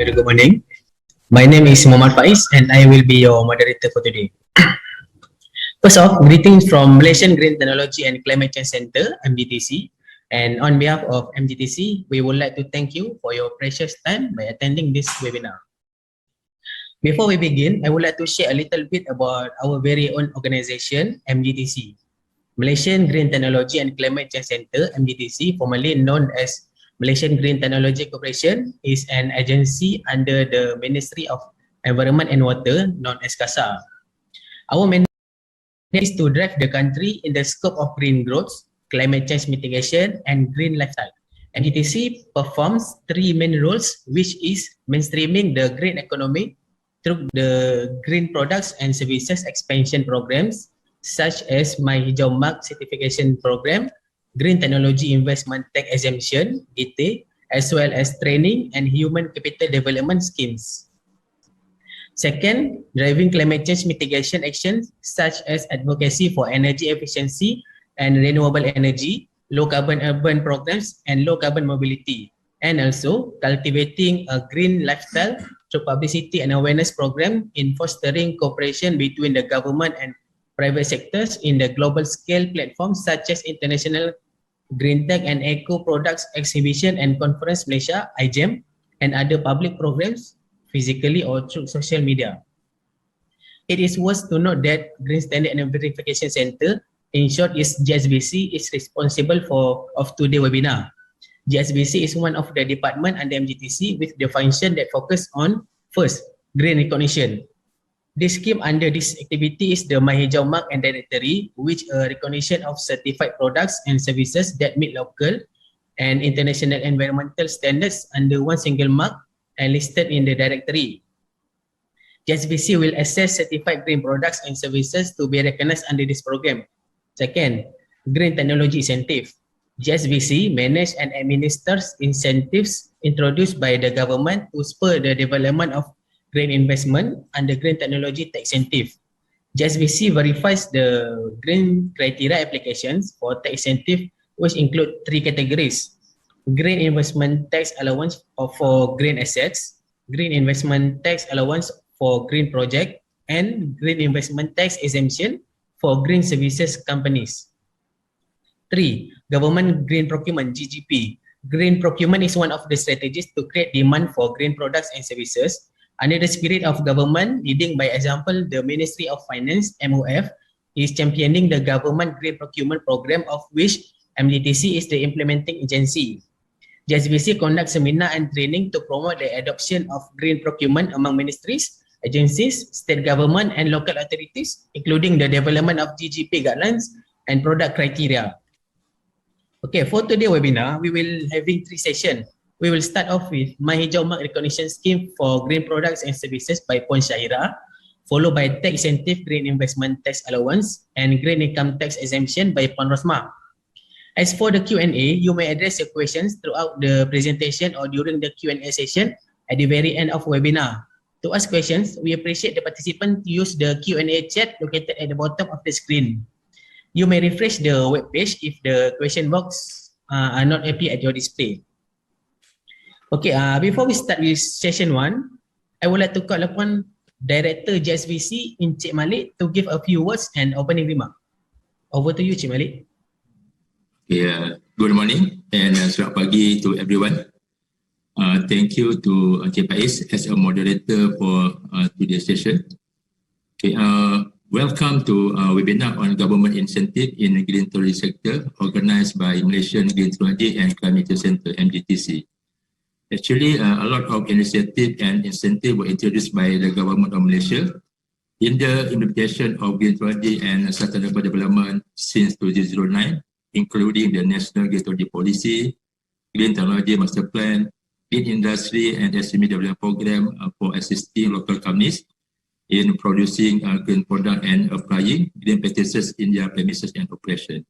Very good morning. My name is Muhammad Faiz and I will be your moderator for today. First off, greetings from Malaysian Green Technology and Climate Change Center, MGTC. And on behalf of MGTC, we would like to thank you for your precious time by attending this webinar. Before we begin, I would like to share a little bit about our very own organization, MGTC. Malaysian Green Technology and Climate Change Center, MGTC, formerly known as Malaysian Green Technology Corporation, is an agency under the Ministry of Environment and Water, known as CASA. Our mandate is to drive the country in the scope of green growth, climate change mitigation, and green lifestyle. MGTC performs three main roles, which is mainstreaming the green economy through the green products and services expansion programs, such as Hijab certification program, Green Technology Investment Tax Exemption, Gita, as well as training and human capital development schemes. Second, driving climate change mitigation actions such as advocacy for energy efficiency and renewable energy, low carbon urban programs, and low carbon mobility. And also cultivating a green lifestyle through publicity and awareness program in fostering cooperation between the government and private sectors in the global scale platforms such as International Green Tech and Eco Products Exhibition and Conference Malaysia, IGEM, and other public programs, physically or through social media. It is worth to note that Green Standard and Verification Center, in short is GSVC, is responsible of today's webinar. GSVC is one of the department under MGTC with the function that focus on, first, green recognition. This scheme under this activity is the Hijab and Directory, which a recognition of certified products and services that meet local and international environmental standards under one single mark and listed in the directory. GSVC will assess certified green products and services to be recognized under this program. Second, green technology incentive. GSVC manages and administers incentives introduced by the government to spur the development of green investment under green technology tax incentive. GSVC verifies the green criteria applications for tax incentive, which include three categories: green investment tax allowance for green assets, green investment tax allowance for green project, and green investment tax exemption for green services companies. 3. Government Green Procurement, Ggp. Green procurement is one of the strategies to create demand for green products and services. Under the spirit of government, leading by example, the Ministry of Finance, MOF, is championing the government green procurement program, of which MGTC is the implementing agency. GSVC conducts seminar and training to promote the adoption of green procurement among ministries, agencies, state government, and local authorities, including the development of Ggp guidelines and product criteria. Okay, for today's webinar, we will having three sessions. We will start off with Hijab recognition scheme for green products and services by Puan Syahira, followed by tax incentive green investment tax allowance and green income tax exemption by Puan Rosma. As for the Q&A, you may address your questions throughout the presentation or during the Q&A session at the very end of webinar. To ask questions, we appreciate the participant to use the Q&A chat located at the bottom of the screen. You may refresh the web page if the question box are not appear at your display. Okay, before we start with session 1, I would like to call upon Director GSVC, Encik Malik, to give a few words and opening remark. Over to you, Encik Malik. Yeah, good morning and selamat pagi to everyone. Thank you to Encik Faiz as a moderator for today's session. Okay, welcome to webinar on government incentive in the green technology sector organized by Malaysian Green Technology and Climate Change Center, MGTC. Actually, a lot of initiative and incentive were introduced by the government of Malaysia in the implementation of green technology and sustainable development since 2009, including the National Green Technology Policy, Green Technology Master Plan, Green Industry and SME Development Program for assisting local companies in producing green product and applying green practices in their premises and operation.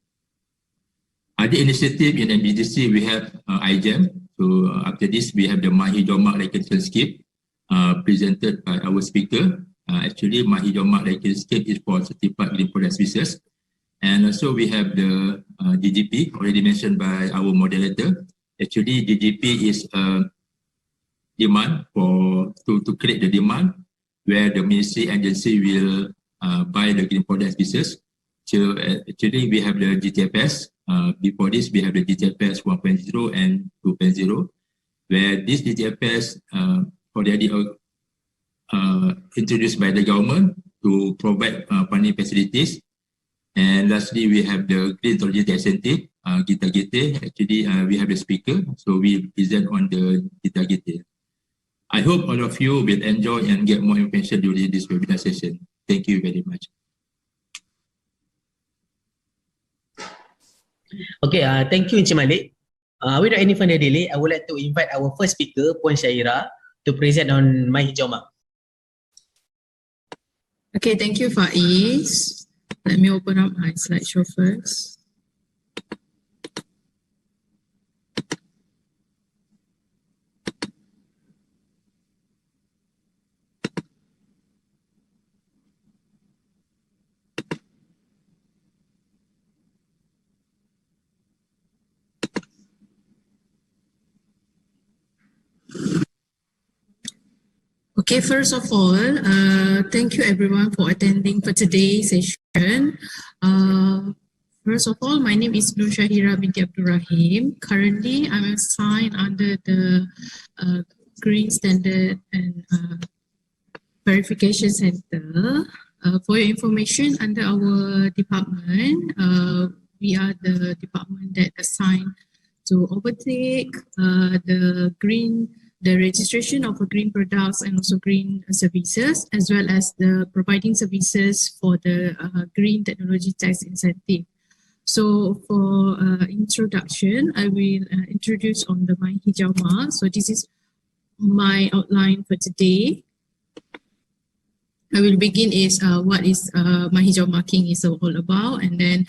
Other initiative in MGTC, we have IGEM. So after this, we have the Hijab recognition scheme presented by our speaker. Actually, Hijab recognition scheme is for certified green product services. And also we have the Ggp, already mentioned by our moderator. Actually, Ggp is demand to create the demand where the ministry agency will buy the green products business. So actually we have the GTFS. Before this we have the GTFS 1.0 and 2.0, where this GTFS already introduced by the government to provide funding facilities. And lastly, we have the Green Technology Incentive, Gita. Actually, we have the speaker, so we present on the Gita. I hope all of you will enjoy and get more information during this webinar session. Thank you very much. Okay, thank you Encik Malik. Without any further delay, I would like to invite our first speaker, Puan Syaira, to present on My Hijab Mark. Okay, thank you Faiz. Let me open up my slideshow first. Okay, first of all, thank you everyone for attending for today's session. First of all, my name is Nur Shahira binti Abdul Rahim. Currently, I'm assigned under the Green Standard and Verification Center. For your information, under our department, we are the department that assigned to overtake the registration of green products and also green services, as well as the providing services for the green technology tax incentive. So for introduction, I will introduce on the My Hijab Mark. So this is my outline for today. I will begin is what is My Hijab marking is all about, and then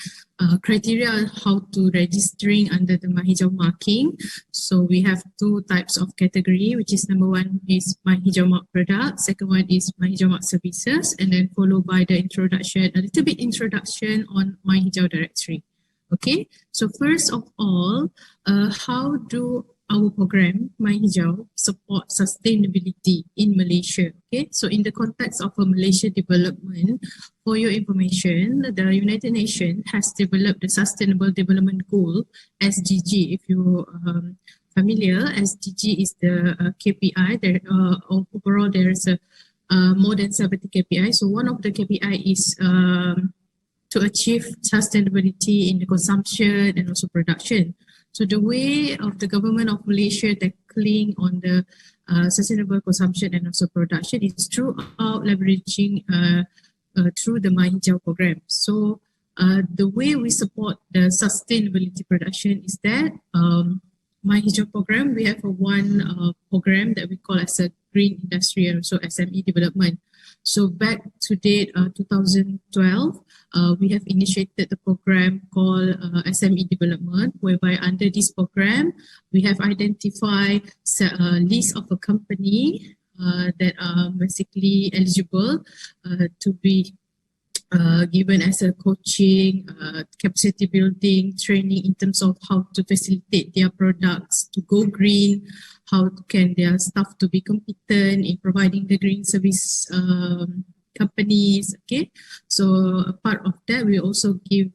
criteria how to registering under the My Hijab marking. So we have two types of category, which is number one is My Hijab Mark product, second one is My Hijab Mark services, and then followed by the introduction, a little bit introduction on My Hijab directory. Okay, so first of all, how do our program, My Hijab, support sustainability in Malaysia? Okay, so in the context of a Malaysia development, for your information, the United Nations has developed the Sustainable Development Goal, SDG. If you're familiar, SDG is the KPI. There, overall, there is more than 70 KPI. So one of the KPI is to achieve sustainability in the consumption and also production. So the way of the government of Malaysia tackling on the sustainable consumption and also production is throughout leveraging through the My Hijab program. So the way we support the sustainability production is that My Hijab program, we have one program that we call as a green industry and also SME development. So back to date, 2012, we have initiated the program called SME development, whereby under this program, we have identified a list of a company that are basically eligible to be given as a coaching, capacity building, training in terms of how to facilitate their products to go green, how can their staff to be competent in providing the green service companies. Okay, so a part of that, we also give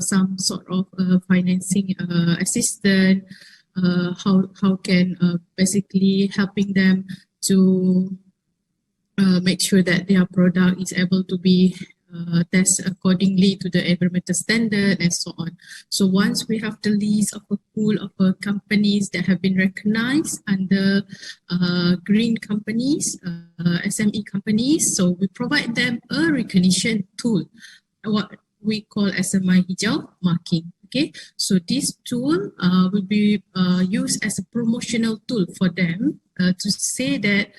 some sort of financing assistance, how can basically helping them to make sure that their product is able to be test accordingly to the environmental standard and so on. So once we have the list of a pool of companies that have been recognized under green companies, SME companies, so we provide them a recognition tool, what we call as a My Hijab marking. Okay, so this tool will be used as a promotional tool for them to say that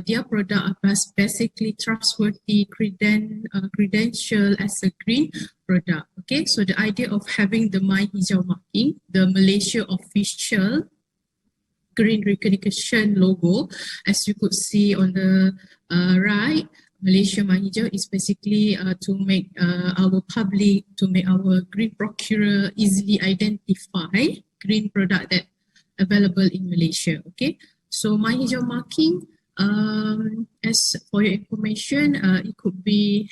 their product are basically trustworthy, credential as a green product. Okay, so the idea of having the My Hijab marking, the Malaysia official green recognition logo, as you could see on the right, Malaysia My Hijab is basically to make our public, to make our green procurer easily identify green product that available in Malaysia. Okay, So Mahijab marking, as for your information, it could be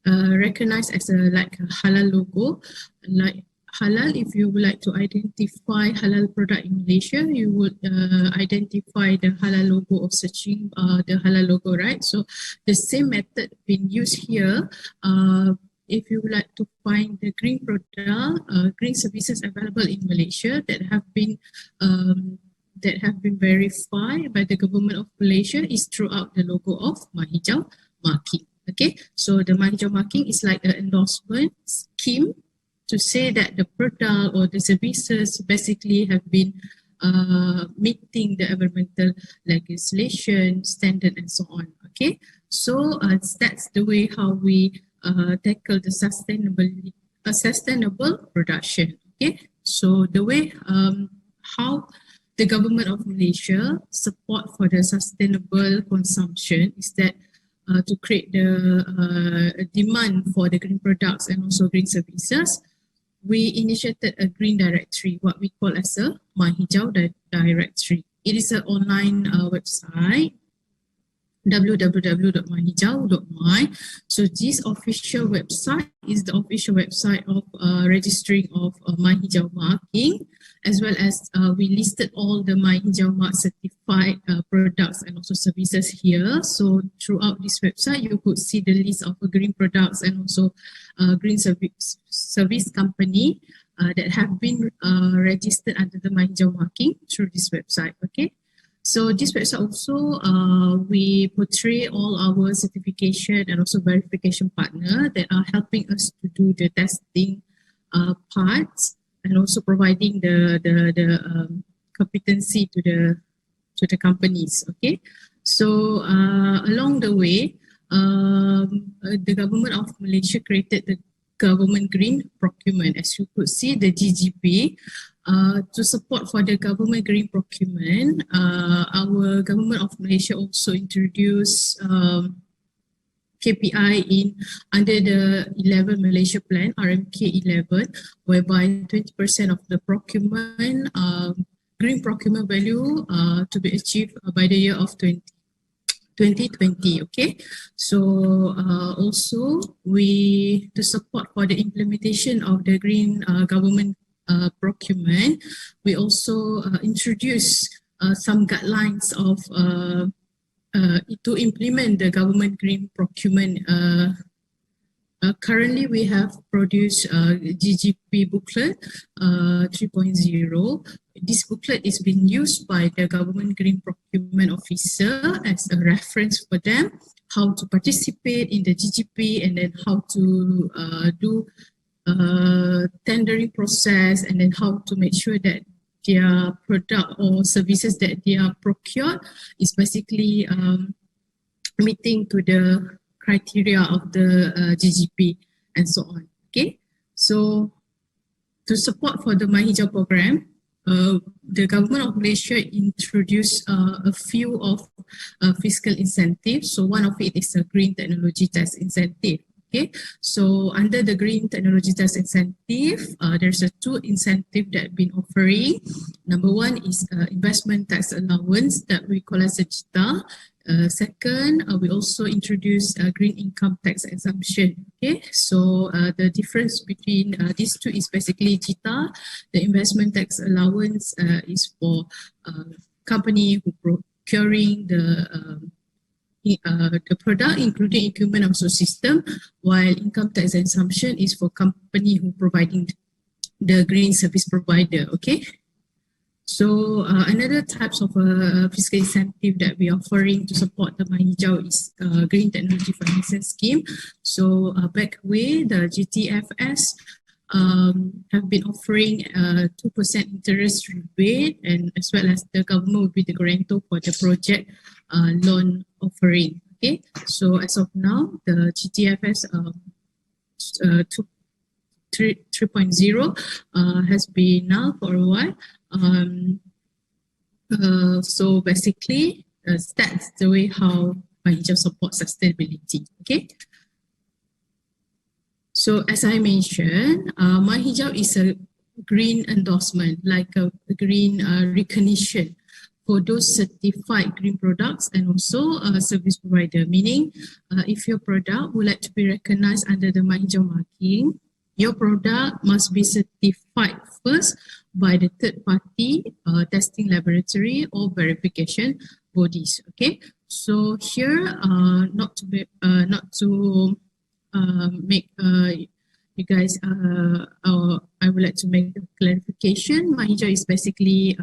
recognized as like a halal logo. Like halal, if you would like to identify halal product in Malaysia, you would identify the halal logo of searching the halal logo, right? So the same method being used here. If you would like to find the green product, green services available in Malaysia that have been verified by the government of Malaysia, is throughout the logo of Mahijab marking. Okay, so the Mahijab marking is like an endorsement scheme to say that the product or the services basically have been meeting the environmental legislation, standard, and so on. Okay, so that's the way how we tackle the sustainable production. Okay, so the way how the government of Malaysia support for the sustainable consumption is that to create the demand for the green products and also green services, we initiated a green directory, what we call as a Mahijab directory. It is an online website, www.mahijab.my. So this official website is the official website of registering of Mahijab marking, as well as we listed all the Mahijab mark certified products and also services here. So throughout this website, you could see the list of green products and also green service company that have been registered under the Mahijab marking through this website. Okay. So this website also, we portray all our certification and also verification partner that are helping us to do the testing parts and also providing the competency to the companies. Okay, so along the way, the government of Malaysia created the government green procurement. As you could see, the Ggp. To support for the government green procurement, our government of Malaysia also introduced KPI under the 11 Malaysia Plan, RMK 11, whereby 20% of the procurement, green procurement value to be achieved by the year of 2020. Okay, so also to support for the implementation of the green government procurement, we also introduce some guidelines of to implement the government green procurement. Currently, we have produced Ggp Booklet 3.0. This booklet is being used by the government green procurement officer as a reference for them, how to participate in the Ggp and then how to do tendering process, and then how to make sure that their product or services that they are procured is basically meeting to the criteria of the Ggp and so on. Okay, so to support for the Mahijab program, the government of Malaysia introduced a few of fiscal incentives. So one of it is a green technology tax incentive. Okay, so under the Green Technology Tax Incentive, there's two incentives that been offering. Number one is investment tax allowance that we call as a Gita. Second, we also introduced a green income tax exemption. Okay, so the difference between these two is basically Gita. The investment tax allowance is for company who procuring the product, including equipment and also system, while income tax exemption is for company who providing the green service provider. Okay, so another types of fiscal incentive that we are offering to support the Mahijab is Green Technology Financing Scheme. So back away, the GTFS have been offering 2% interest rebate, and as well as the government will be the guarantor for the project loan offering. Okay, so as of now, the GTFS 3.0 has been now for a while. So basically, that's the way how Mahijab supports sustainability. Okay. So as I mentioned, Mahijab is a green endorsement, like a green recognition for those certified green products and also service provider. Meaning, if your product would like to be recognized under the Mahindra marking, your product must be certified first by the third party testing laboratory or verification bodies. Okay, so here not to make you guys I would like to make a clarification. Mahindra is basically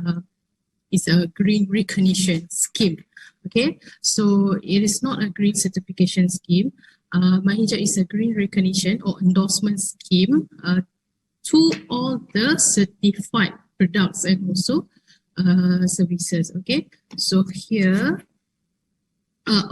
is a green recognition scheme. Okay, so it is not a green certification scheme. Mahindra is a green recognition or endorsement scheme to all the certified products and also services. Okay, so here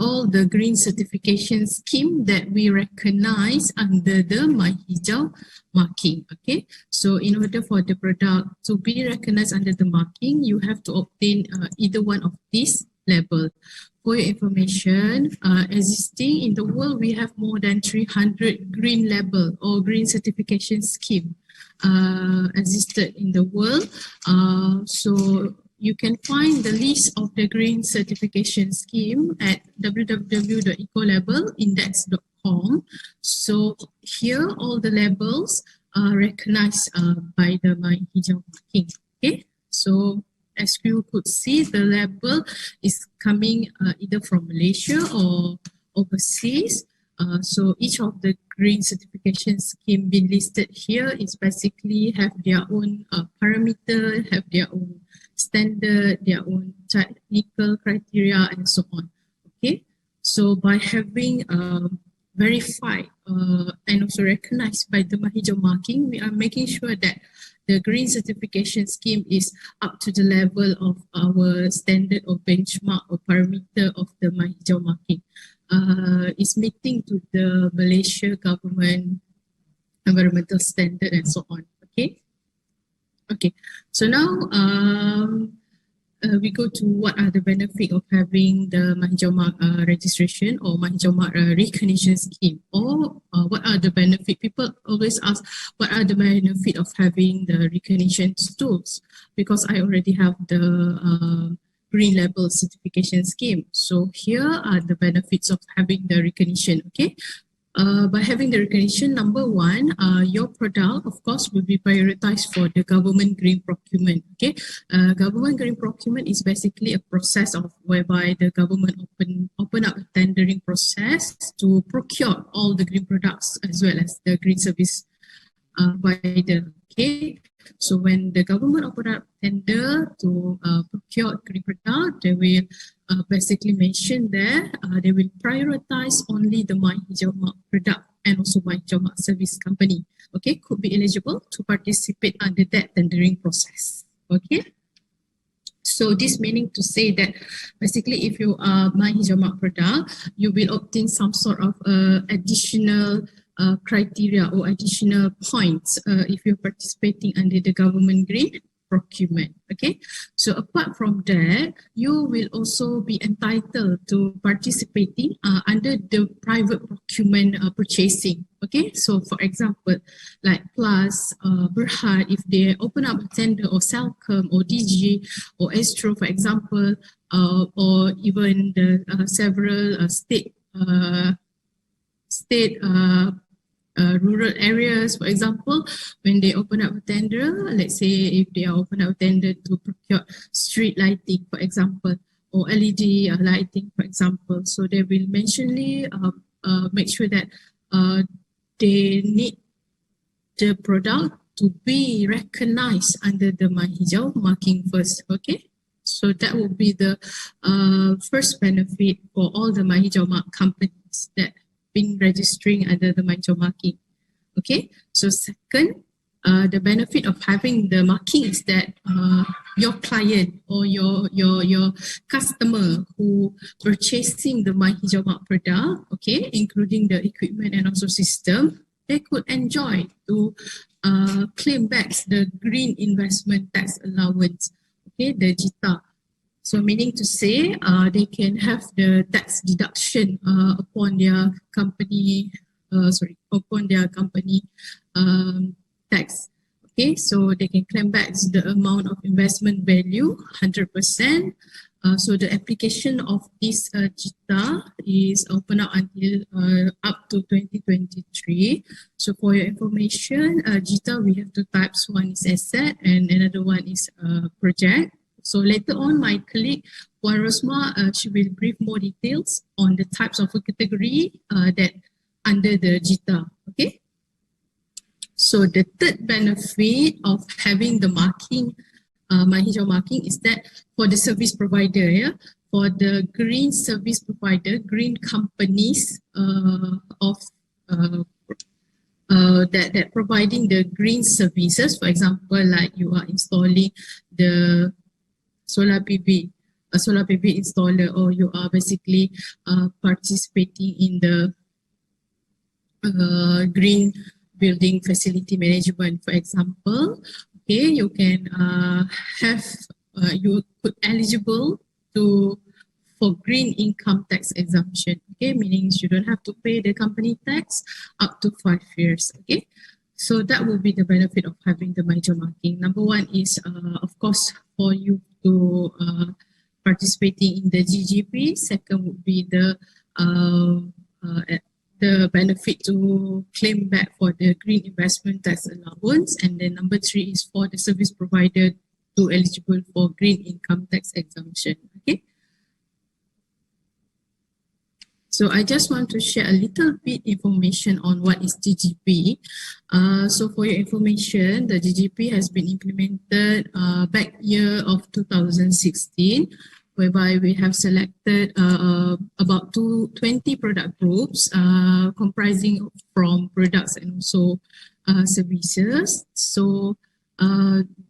all the green certification scheme that we recognize under the Mahindra marking. Okay, so in order for the product to be recognized under the marking, you have to obtain either one of these level. For your information, existing in the world, we have more than 300 green label or green certification scheme existed in the world. So you can find the list of the green certification scheme at www.ecolabellindex.com. So here all the labels are recognized by the Mahindra marking. Okay, so as you could see, the label is coming either from Malaysia or overseas. So each of the green certification scheme being listed here is basically have their own parameter, have their own standard, their own technical criteria and so on. Okay, so by having verified and also recognized by the Mahindra marking, we are making sure that the green certification scheme is up to the level of our standard or benchmark or parameter of the Mahindra marking. Is meeting to the Malaysia government environmental standard and so on. Okay. Okay. So now we go to what are the benefit of having the Mahindra mark registration or Mahindra mark recognition scheme, or what are the benefit? People always ask what are the benefit of having the recognition tools, because I already have the green label certification scheme. So here are the benefits of having the recognition. Okay, by having the recognition, number one, your product, of course, will be prioritized for the government green procurement. Okay, government green procurement is basically a process of whereby the government open up a tendering process to procure all the green products as well as the green service provider. Okay, so when the government open up tender to procure green product, they will basically mention there they will prioritize only the Mahindra mark product and also Mahindra mark service company. Okay, could be eligible to participate under that tendering process. Okay. So this meaning to say that basically if you are Mahindra mark product, you will obtain some sort of additional criteria or additional points if you're participating under the government green procurement. Okay, so apart from that, you will also be entitled to participating under the private procurement purchasing. Okay, so for example, like Plus, Berhad, if they open up a tender, or Celcom or DG or Astro, for example, or even the several state rural areas, for example, when they open up a tender, let's say if they are open up a tender to procure street lighting, for example, or LED lighting, for example, so they will mentionly make sure that they need the product to be recognized under the Mahindra marking first. Okay, so that will be the first benefit for all the Mahindra mark companies that been registering under the Mahindra marking. Okay, so second, the benefit of having the marking is that your client or your customer who purchasing the Mahindra mark product, okay, including the equipment and also system, they could enjoy to claim back the green investment tax allowance, okay, the Gita. So meaning to say, they can have the tax deduction upon their company, upon their company tax. Okay, so they can claim back the amount of investment value, 100%. So the application of this Gita is open up until up to 2023. So for your information, Gita, we have two types. One is asset and another one is project. So later on, my colleague, Puan Rosma, she will brief more details on the types of a category that under the Gita, okay? So the third benefit of having the marking, Hijab marking, is that for the service provider, yeah, for the green service provider, green companies that providing the green services. For example, like you are installing the solar PV, a solar PV installer, or you are basically participating in the green building facility management, for example. Okay, you can you could eligible for green income tax exemption. Okay, meaning you don't have to pay the company tax up to 5 years. Okay, so that will be the benefit of having the major marking. Number one is, of course, for you to participating in the GGP. Second would be the benefit to claim back for the green investment tax allowance. And then number three is for the service provider to eligible for green income tax exemption. Okay. So I just want to share a little bit information on what is GGP. So for your information, the GGP has been implemented back year of 2016, whereby we have selected about 20 product groups comprising from products and also services. So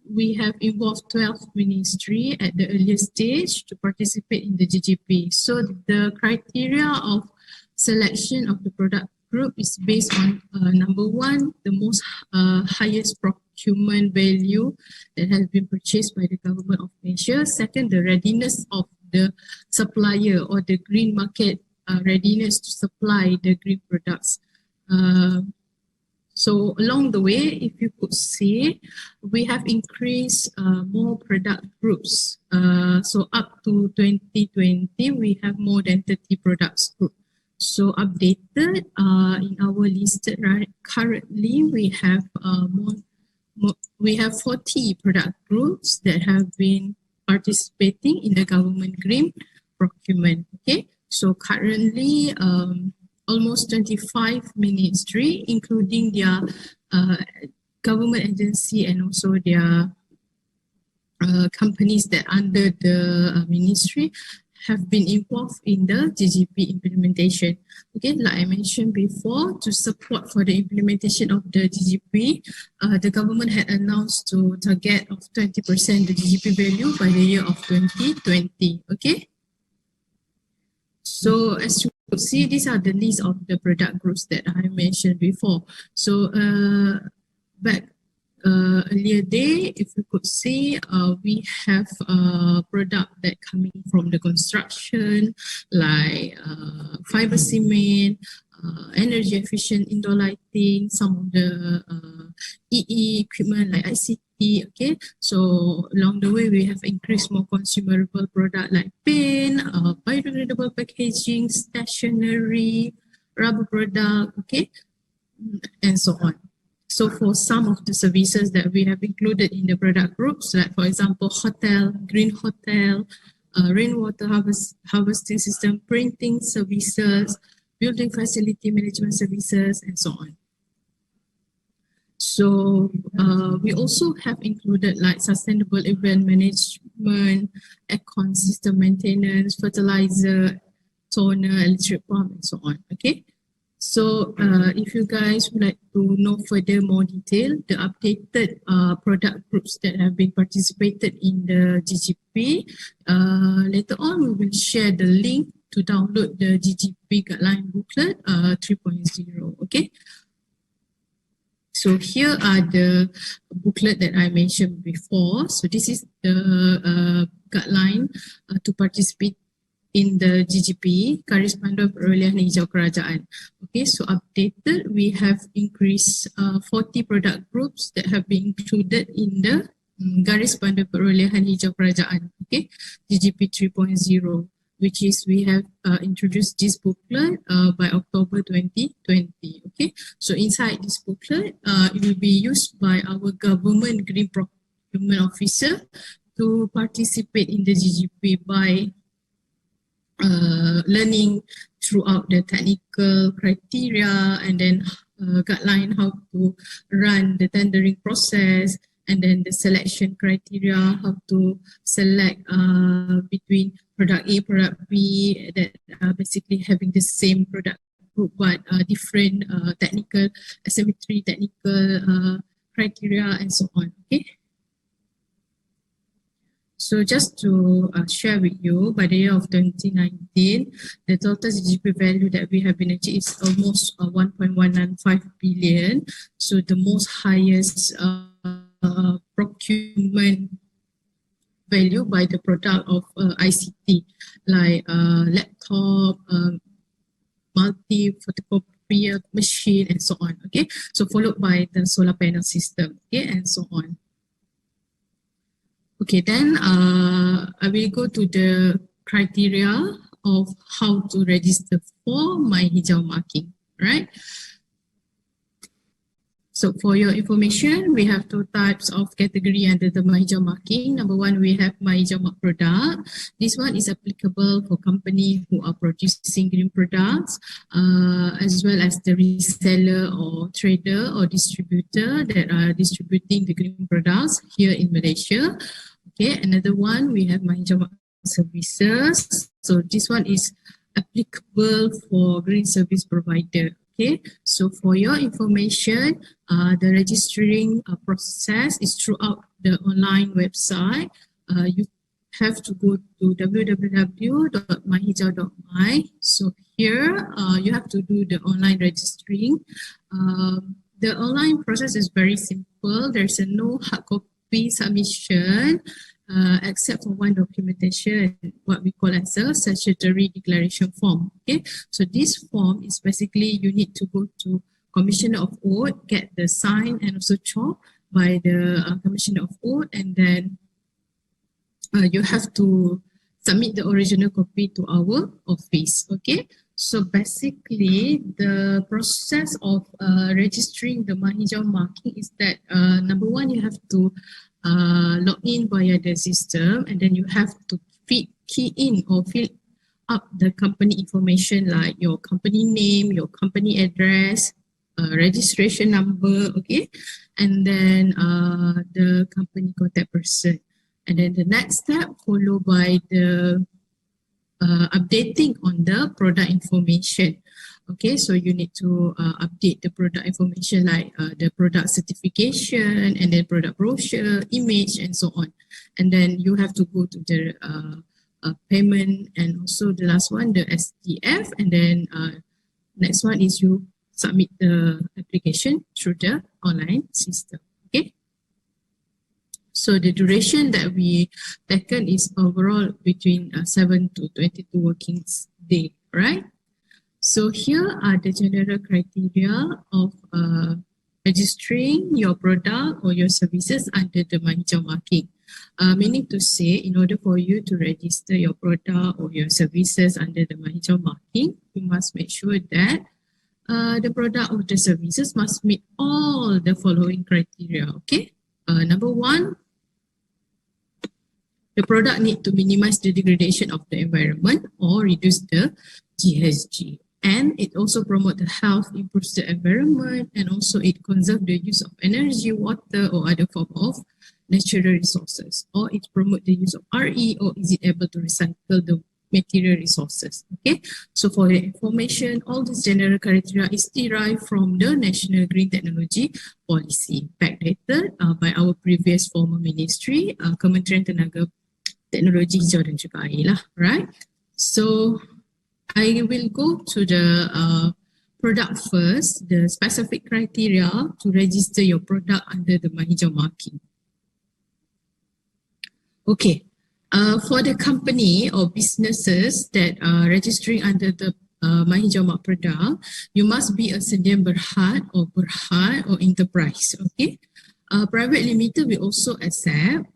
we have involved 12 ministry at the earliest stage to participate in the GGP. So the criteria of selection of the product group is based on number one, the most highest procurement value that has been purchased by the government of Malaysia. Second, the readiness of the supplier or the green market readiness to supply the green products. So along the way, if you could see, we have increased more product groups. So up to 2020, we have more than 30 products group. So updated in our list, right? Currently, we have we have 40 product groups that have been participating in the government green procurement. Okay, so currently, almost 25 ministry, including their government agency and also their companies that under the ministry, have been involved in the GGP implementation. Okay, like I mentioned before, to support for the implementation of the GGP, the government had announced to target of 20% the GGP value by the year of 2020. Okay, so as you could see, these are the list of the product groups that I mentioned before. So back earlier day, if you could see, we have a product that coming from the construction, like fiber cement, energy efficient indoor lighting, some of the EE equipment like ICT. Okay, so along the way, we have increased more consumable product like paint, biodegradable packaging, stationery, rubber product, okay, and so on. So for some of the services that we have included in the product groups, like for example, hotel, green hotel, rainwater harvesting system, printing services, building facility management services, and so on. So we also have included like sustainable event management, aircon system maintenance, fertilizer, toner, electric pump, and so on. Okay. So if you guys would like to know further more detail, the updated product groups that have been participated in the GGP, later on we will share the link to download the Ggp Guideline Booklet 3.0. Okay. So here are the booklet that I mentioned before. So this is the guideline to participate in the Ggp, Garis Panduan Perolehan Hijau Kerajaan. Okay, so updated, we have increased 40 product groups that have been included in the Garis Panduan Perolehan Hijau Kerajaan, okay, Ggp 3.0, which is we have introduced this booklet by October 2020, okay. So inside this booklet, it will be used by our government green procurement officer to participate in the Ggp by learning throughout the technical criteria and then guideline how to run the tendering process, and then the selection criteria, how to select between product A, product B, that are basically having the same product group but different technical asymmetry, technical criteria, and so on. Okay. So just to share with you, by the year of 2019, the total GDP value that we have been achieved is almost 1.195 billion. So the most highest procurement value by the product of ICT, like laptop, multi-photocopier machine, and so on. Okay, so followed by the solar panel system, okay, and so on. Okay, then I will go to the criteria of how to register for My Hijau marking, right? So for your information, we have two types of category under the My Hijau marking. Number one, we have My Hijau mark product. This one is applicable for companies who are producing green products, as well as the reseller or trader or distributor that are distributing the green products here in Malaysia. Okay, another one, we have My Hijau mark services. So this one is applicable for green service provider. Okay, so for your information, the registering process is throughout the online website. You have to go to www.myhijau.my. So here, you have to do the online registering. The online process is very simple. There's a no hard copy submission, except for one documentation, what we call as a statutory declaration form. Okay, so this form is basically you need to go to Commissioner of Oath, get the sign and also chalk by the Commissioner of Oath, and then you have to submit the original copy to our office. Okay, so basically the process of registering the My Hijau marking is that number one, you have to log in via the system, and then you have to key in or fill up the company information like your company name, your company address, registration number, okay, and then the company contact person. And then the next step followed by the updating on the product information. Okay, so you need to update the product information like the product certification and then product brochure, image, and so on. And then you have to go to the payment, and also the last one, the SDF, and then next one is you submit the application through the online system. Okay. So the duration that we taken is overall between 7 to 22 working days, right? So here are the general criteria of registering your product or your services under the My Hijau marking. Meaning to say, in order for you to register your product or your services under the My Hijau marking, you must make sure that the product or the services must meet all the following criteria. Okay, number one, the product need to minimize the degradation of the environment or reduce the GHG. And it also promotes the health, improves the environment, and also it conserves the use of energy, water, or other form of natural resources. Or it promotes the use of RE, or is it able to recycle the material resources. Okay, so for your information, all these general criteria is derived from the National Green Technology Policy, backdated by our previous former ministry, Kementerian Tenaga Teknologi Hijau dan juga Air lah, right? So I will go to the product first, the specific criteria to register your product under the My Hijau marking. Okay, For the company or businesses that are registering under the Mahijau Mak Perda, you must be a sedian berhad or enterprise. Okay. Private limited we also accept.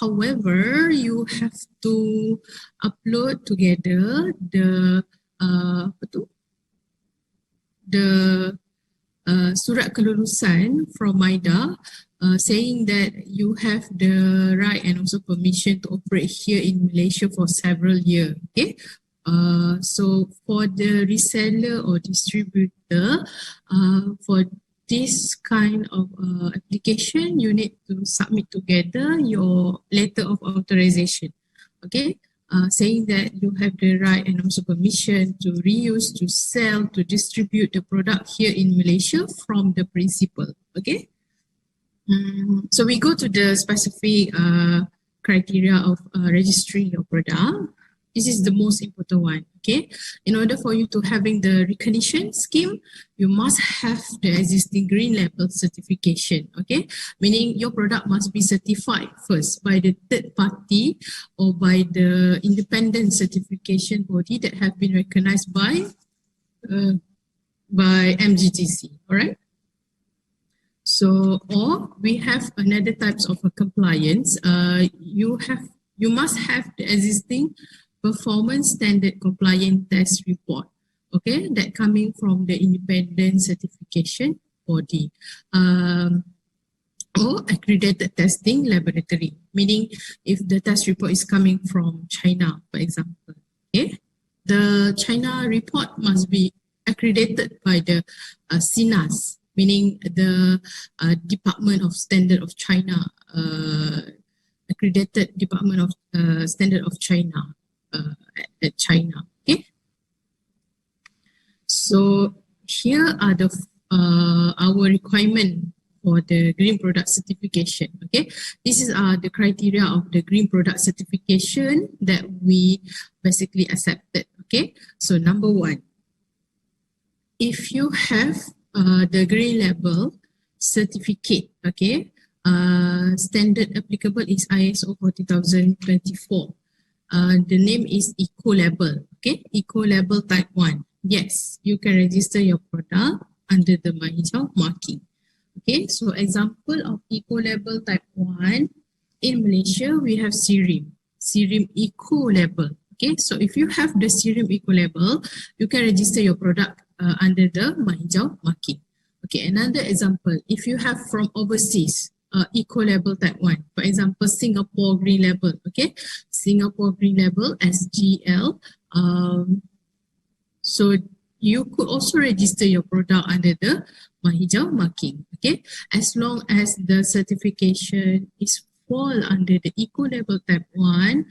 However, you have to upload together the surat kelulusan from MIDA saying that you have the right and also permission to operate here in Malaysia for several years. Okay. So for the reseller or distributor, for this kind of application, you need to submit together your letter of authorization. Okay. Saying that you have the right and also permission to reuse, to sell, to distribute the product here in Malaysia from the principal. Okay. So we go to the specific criteria of registering your product. This is the most important one. Okay. In order for you to having the recognition scheme, you must have the existing green label certification. Okay. Meaning your product must be certified first by the third party or by the independent certification body that have been recognized by MGTC. All right. So, or we have another types of a compliance. You must have the existing performance standard compliance test report. Okay, that coming from the independent certification body. Or accredited testing laboratory, meaning if the test report is coming from China, for example, okay, the China report must be accredited by the CNAS, meaning the Department of Standard of China, accredited Department of Standard of China at China. Okay. So here are the our requirement for the green product certification. Okay, this is the criteria of the green product certification that we basically accepted. Okay, so number one, if you have the green label certificate, okay, standard applicable is ISO 40024. The name is Eco Label, okay, Eco Label Type 1. Yes, you can register your product under the Mahijau marking. Okay, so example of Eco Label Type 1 in Malaysia, we have Serim Eco Label. Okay, so if you have the Serim Eco Label, you can register your product under the Mahijau marking. Okay, another example, if you have from overseas, Eco Label Type 1, for example, Singapore Green Label, okay, Singapore Green Label, SGL. So you could also register your product under the Mahijau marking, okay, as long as the certification is fall under the Eco Label Type 1,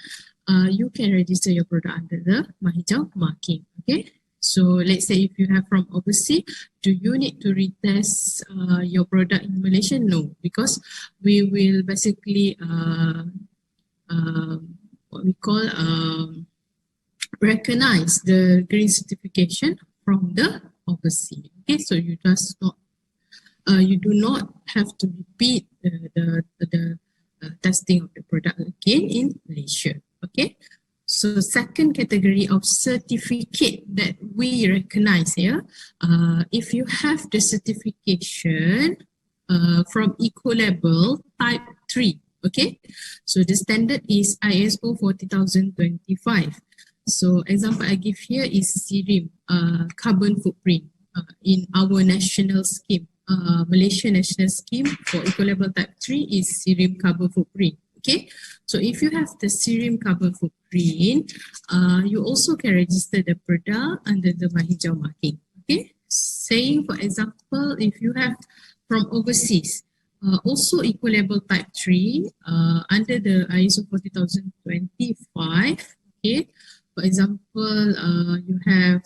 you can register your product under the Mahijau marking, okay. So let's say if you have from overseas, do you need to retest your product in Malaysia? No, because we will basically what we call recognize the green certification from the overseas. Okay, so you just not you do not have to repeat the testing of the product again in Malaysia. Okay. So second category of certificate that we recognize here, if you have the certification from Eco Label Type 3, okay? So the standard is ISO 40025. So example I give here is Serim, carbon footprint in our national scheme. Malaysian national scheme for Eco Label Type 3 is Serim carbon footprint. Okay, so if you have the Serim carbon footprint, you also can register the product under the Mahijau marking. Okay, saying for example, if you have from overseas, also Eco Label Type 3 under the ISO 40025. Okay, for example, you have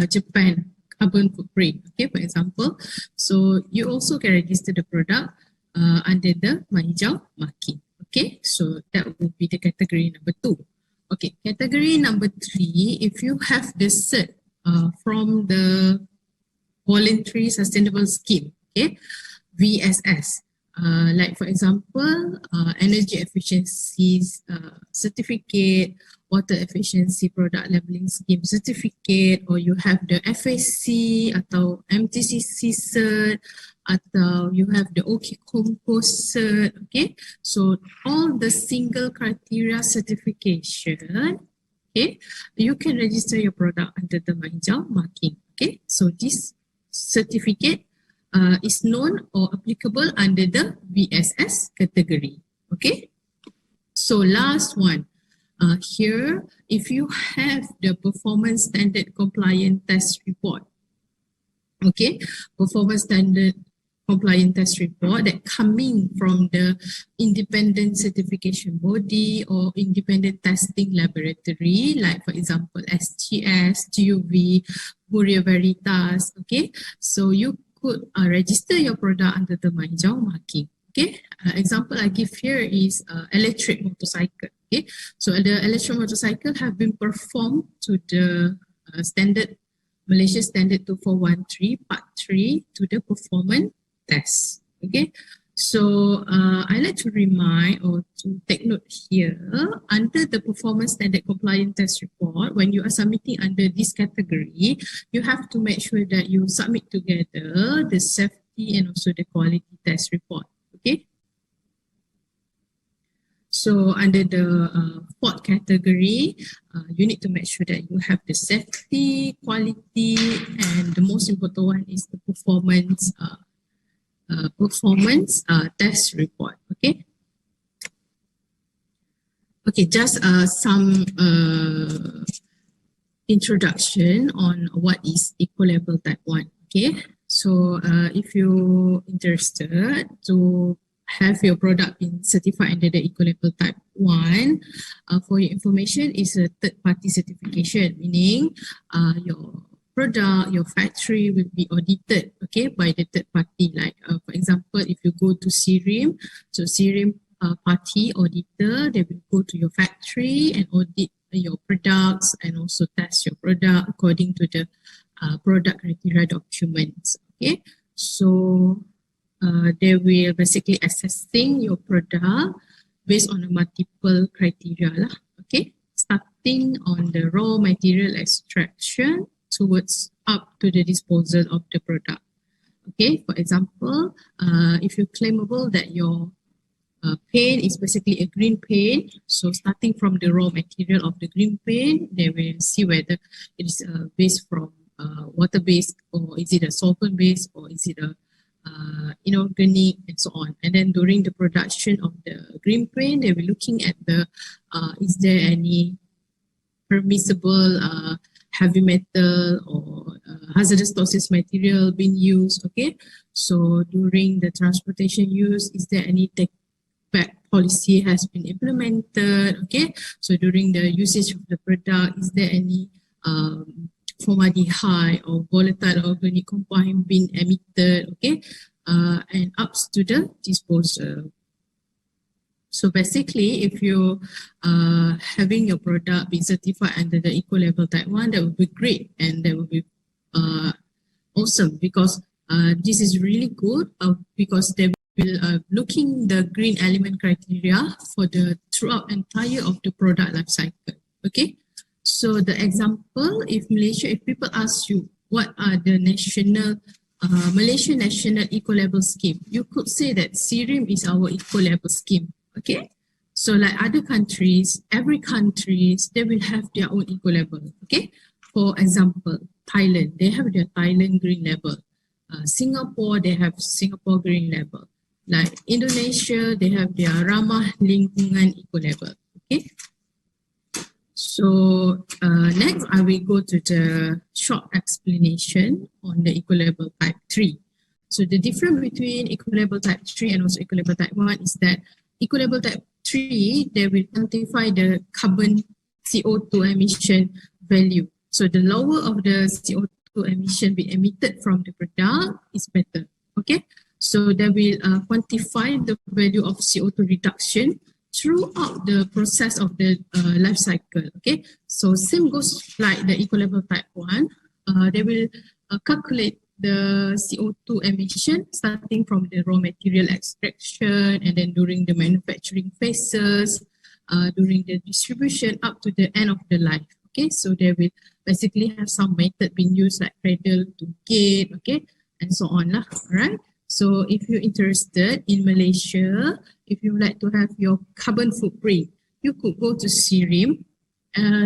Japan carbon footprint. Okay, for example, so you also can register the product under the Mahijau marking. Okay, so that would be the category number 2. Okay, category number 3, if you have the cert from the Voluntary Sustainable Scheme, okay, VSS, Like for example, energy efficiency certificate, water efficiency product labeling scheme certificate, or you have the FSC atau MTCC cert, atau you have the OK Compost cert. Okay, so all the single criteria certification, okay, you can register your product under the Hijab marking. Okay, so this certificate is known or applicable under the VSS category. Okay, so last one. Here, if you have the performance standard compliant test report, okay, performance standard compliant test report that coming from the independent certification body or independent testing laboratory, like for example, SGS, GUV, Bureau Veritas, okay, so you could register your product under the Hijau marking. Okay, example I give here is electric motorcycle. Okay, so the electric motorcycle have been performed to the standard Malaysia Standard 2413 Part 3 to the performance test. Okay, so I like to remind or to take note here, under the performance standard compliant test report, when you are submitting under this category, you have to make sure that you submit together the safety and also the quality test report. Okay, so under the fourth category, you need to make sure that you have the safety, quality, and the most important one is the performance test report. Okay. Okay, just some introduction on what is Eco-Label Type 1. Okay, so if you're interested to have your product being certified under the Eco-Label Type 1, for your information, is a third-party certification, meaning your product, your factory will be audited, okay, by the third party. Like for example, if you go to CRIM, so CRIM party auditor, they will go to your factory and audit your products and also test your product according to the product criteria documents. Okay, so they will basically assessing your product based on a multiple criteria lah. Okay, starting on the raw material extraction towards up to the disposal of the product. Okay, for example, if you're claimable that your paint is basically a green paint, so starting from the raw material of the green paint, they will see whether it is based from water-based, or is it a solvent-based, or is it a inorganic, and so on. And then during the production of the green paint, they will looking at the is there any permissible heavy metal or hazardous toxic material being used. Okay, so during the transportation use, is there any take back policy has been implemented? Okay, so during the usage of the product, is there any formaldehyde or volatile organic compound being emitted? Okay, and up to the disposal. So basically, if you having your product be certified under the Eco-Label Type 1, that would be great, and that would be awesome, because this is really good because they will looking the green element criteria for the throughout entire of the product life cycle. Okay, so the example, if Malaysia, if people ask you what are the national Malaysian national eco-label scheme, you could say that CRIM is our eco-label scheme. Okay, so like other countries, every countries, they will have their own eco-label. Okay, for example, Thailand, they have their Thailand green label. Singapore, they have Singapore green label. Like Indonesia, they have their Ramah Lingkungan eco-label. Okay, so next I will go to the short explanation on the Eco-Label Type 3. So the difference between Eco-Label Type 3 and also Eco-Label Type 1 is that Eco-Label Type 3, they will quantify the carbon CO2 emission value. So the lower of the CO2 emission be emitted from the product is better. Okay, so they will quantify the value of CO2 reduction throughout the process of the life cycle. Okay, so same goes like the Eco-Label Type 1. They will calculate the CO2 emission starting from the raw material extraction and then during the manufacturing phases, during the distribution up to the end of the life. Okay, so there will basically have some method being used like cradle to gate, okay, and so on lah. Alright. So if you're interested in Malaysia, if you would like to have your carbon footprint, you could go to SIRIM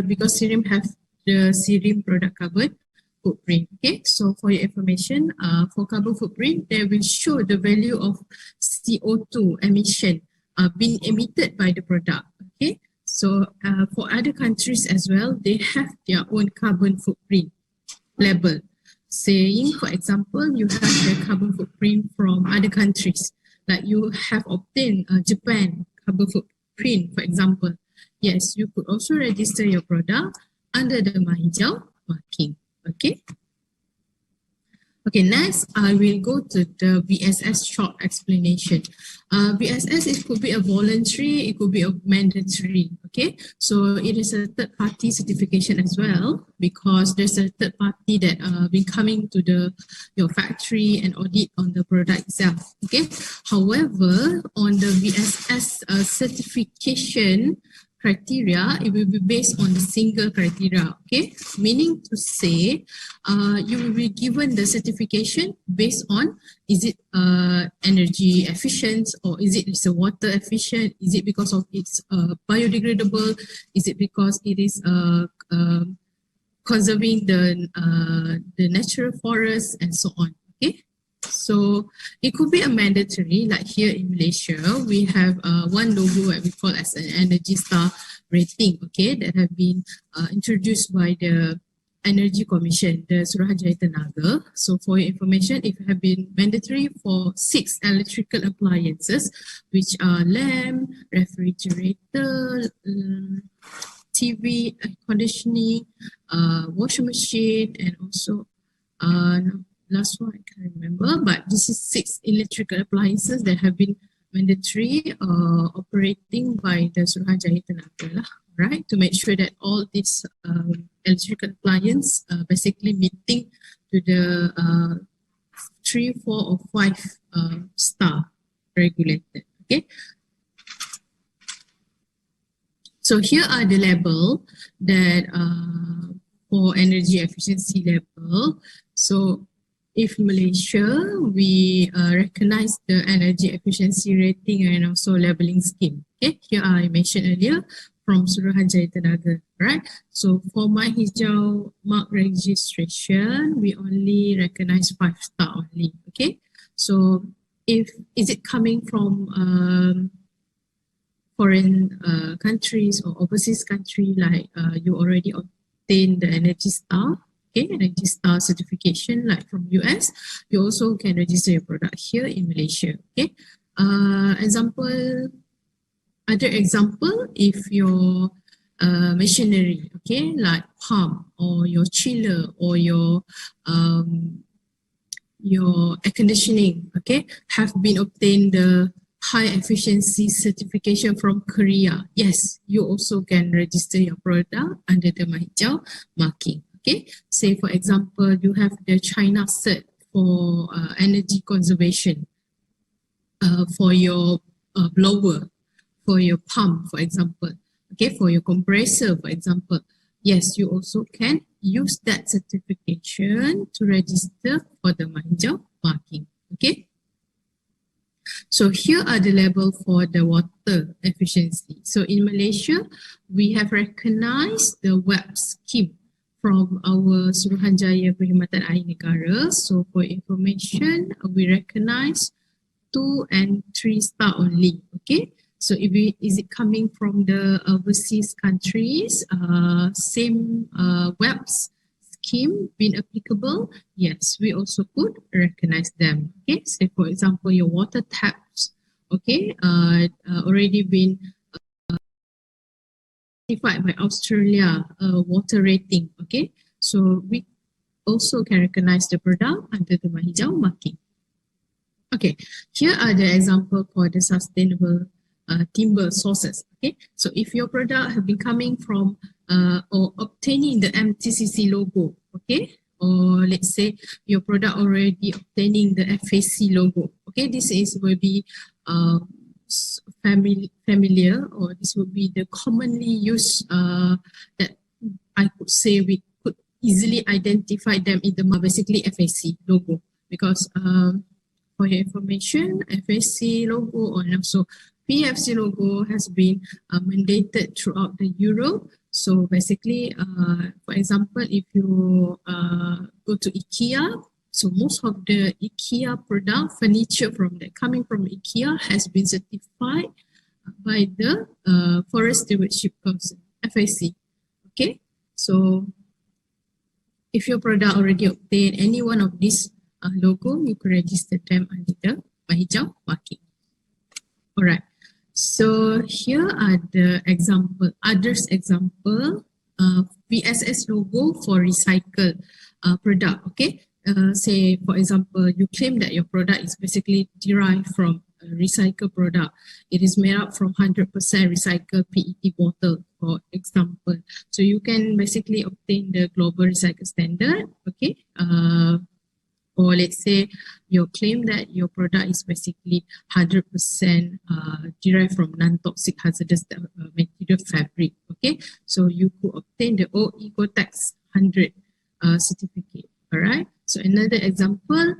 because SIRIM have the SIRIM product carbon footprint. Okay, so for your information, for carbon footprint, they will show the value of CO2 emission being emitted by the product. Okay, so for other countries as well, they have their own carbon footprint label. Saying, for example, you have the carbon footprint from other countries, like you have obtained Japan carbon footprint, for example. Yes, you could also register your product under the Hijab marking. Okay. Okay, next I will go to the VSS short explanation. VSS, it could be a voluntary, it could be a mandatory. Okay, so it is a third party certification as well because there's a third party that been coming to your factory and audit on the product itself. Okay, however, on the VSS certification criteria, it will be based on the single criteria, okay? Meaning to say, you will be given the certification based on, is it energy efficient or is it water efficient? Is it because of it's biodegradable? Is it because it is conserving the natural forest and so on, okay? So it could be a mandatory, like here in Malaysia, we have one logo that we call as an Energy Star rating, okay, that have been introduced by the Energy Commission, the Suruhanjaya Tenaga. So for your information, it have been mandatory for 6 electrical appliances, which are lamp, refrigerator, TV, air conditioning, washing machine, and also last one I can't remember, but this is 6 electrical appliances that have been mandatory operating by the Suruhanjaya Tenaga, right? To make sure that all these electrical appliances basically meeting to the 3, 4 or 5 star regulated, okay? So here are the level that for energy efficiency level. So if Malaysia, we recognize the energy efficiency rating and also labeling scheme. Okay, here I mentioned earlier from Suruhanjaya Tenaga, right? So for my Hijab mark registration, we only recognize 5 star only. Okay, so is it coming from foreign countries or overseas country, like you already obtained the Energy Star, okay, Energy Star certification, like from US, you also can register your product here in Malaysia. Okay, other example, if your machinery, okay, like pump or your chiller or your air conditioning, okay, have been obtained the high efficiency certification from Korea, yes, you also can register your product under the Hijab marking. Okay, say for example, you have the China cert for energy conservation for your blower, for your pump, for example, okay, for your compressor, for example, yes, you also can use that certification to register for the Hijab marking. Okay. So here are the level for the water efficiency. So in Malaysia, we have recognized the WEP scheme from our Suruhanjaya Perkhidmatan Air Negara. So for information, we recognize 2 and 3 star only. Okay. So is it coming from the overseas countries, same WEP scheme being applicable? Yes, we also could recognize them. Okay, so for example, your water taps, okay, already been certified by Australia water rating. Okay, so we also can recognize the product under the Hijab marking. Okay, here are the example for the sustainable timber sources. Okay, so if your product have been coming from or obtaining the MTCC logo, okay, or let's say your product already obtaining the FAC logo. Okay, this will be familiar, or this will be the commonly used that I could say we could easily identify them in the basically FAC logo, because for your information, FAC logo and also PFC logo has been mandated throughout the Europe. So basically, for example, if you go to IKEA, so most of the IKEA product, furniture coming from IKEA has been certified by the Forest Stewardship Council, FAC. Okay, so if your product already obtained any one of these logo, you could register them under the Hijab marking. All right. So here are the others example, VSS logo for recycled product. Okay, say for example, you claim that your product is basically derived from a recycled product. It is made up from 100% recycled PET bottle, for example. So you can basically obtain the global recycle standard. Okay, or let's say you claim that your product is basically 100% derived from non-toxic hazardous material fabric. Okay, so you could obtain the Ecotex 100 certificate. All right. So another example,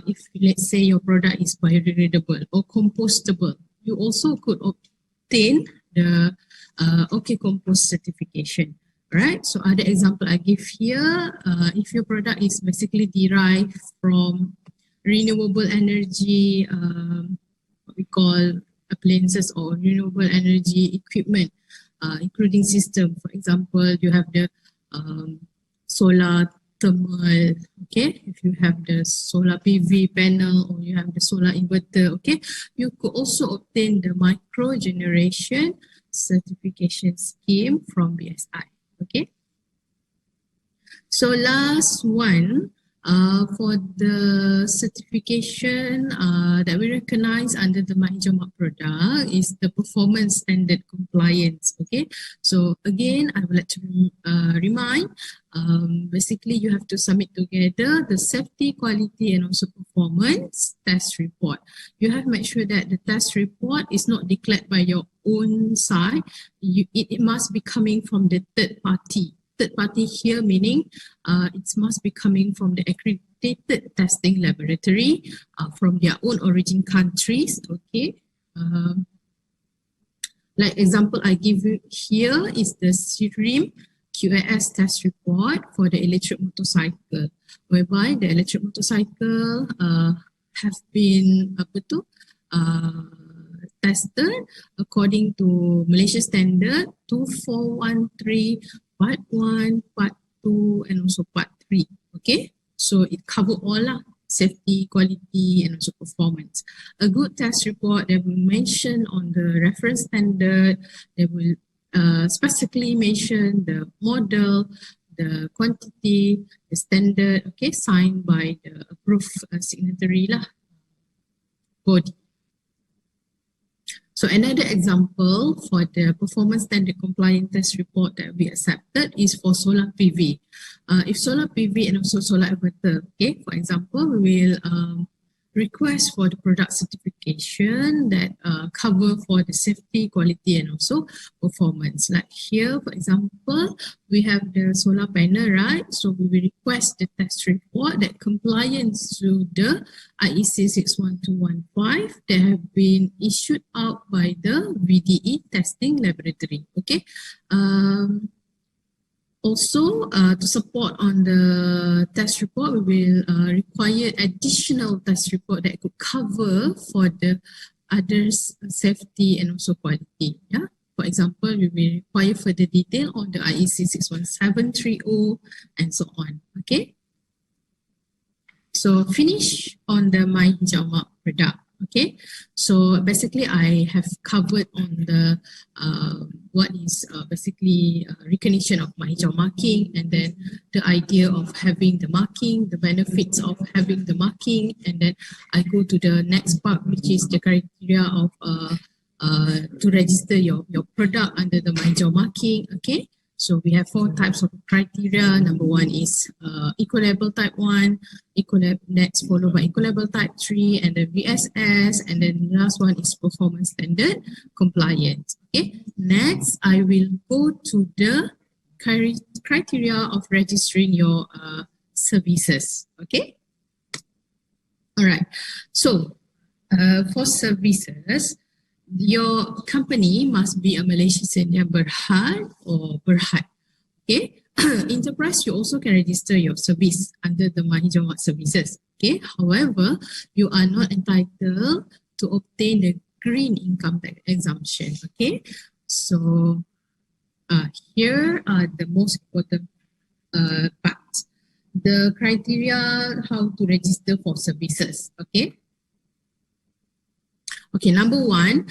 if let's say your product is biodegradable or compostable, you also could obtain the OK Compost certification. Right, so other example I give here, if your product is basically derived from renewable energy, what we call appliances or renewable energy equipment, including system. For example, you have the solar thermal, okay, if you have the solar PV panel or you have the solar inverter, okay, you could also obtain the micro generation certification scheme from BSI. Okay, so last one, for the certification that we recognize under the Mahindra product is the performance standard compliance. Okay, so again, I would like to remind, basically you have to submit together the safety, quality and also performance test report. You have to make sure that the test report is not declared by your own side. It must be coming from the third party. Third party here meaning it must be coming from the accredited testing laboratory from their own origin countries. Okay, like example I give you here is the SIRIM QAS test report for the electric motorcycle, whereby the electric motorcycle have been tested according to Malaysia standard 2413 Part 1, Part 2 and also Part 3. Okay, so it covers all safety, quality and also performance. A good test report, they will mention on the reference standard, they will specifically mention the model, the quantity, the standard, okay, signed by the approved signatory body. So another example for the performance standard compliant test report that we accepted is for solar PV. If solar PV and also solar inverter, okay, for example, we will request for the product certification that cover for the safety, quality and also performance. Like here, for example, we have the solar panel, right? So we will request the test report that compliance to the IEC 61215 that have been issued out by the VDE testing laboratory. Okay. Also, to support on the test report, we will require additional test report that could cover for the others safety and also quality. Yeah. For example, we will require further detail on the IEC 61730 and so on. Okay. So finish on the Mahindra product. Okay, so basically I have covered on the what is basically recognition of Mahindra marking, and then the idea of having the marking, the benefits of having the marking, and then I go to the next part, which is the criteria of to register your product under the Mahindra marking. Okay, So we have 4 types of criteria. Number 1 is eco-label type 1, next followed by eco-label type 3, and then VSS, and then the last one is performance standard compliance. Okay, next I will go to the criteria of registering your services. Okay, all right. So for services, your company must be a Malaysian yang berhad or berhad. Okay, enterprise, you also can register your service under the Mahindra services. Okay, however, you are not entitled to obtain the green income tax exemption. Okay, so here are the most important parts. The criteria how to register for services. Okay. Okay, number 1,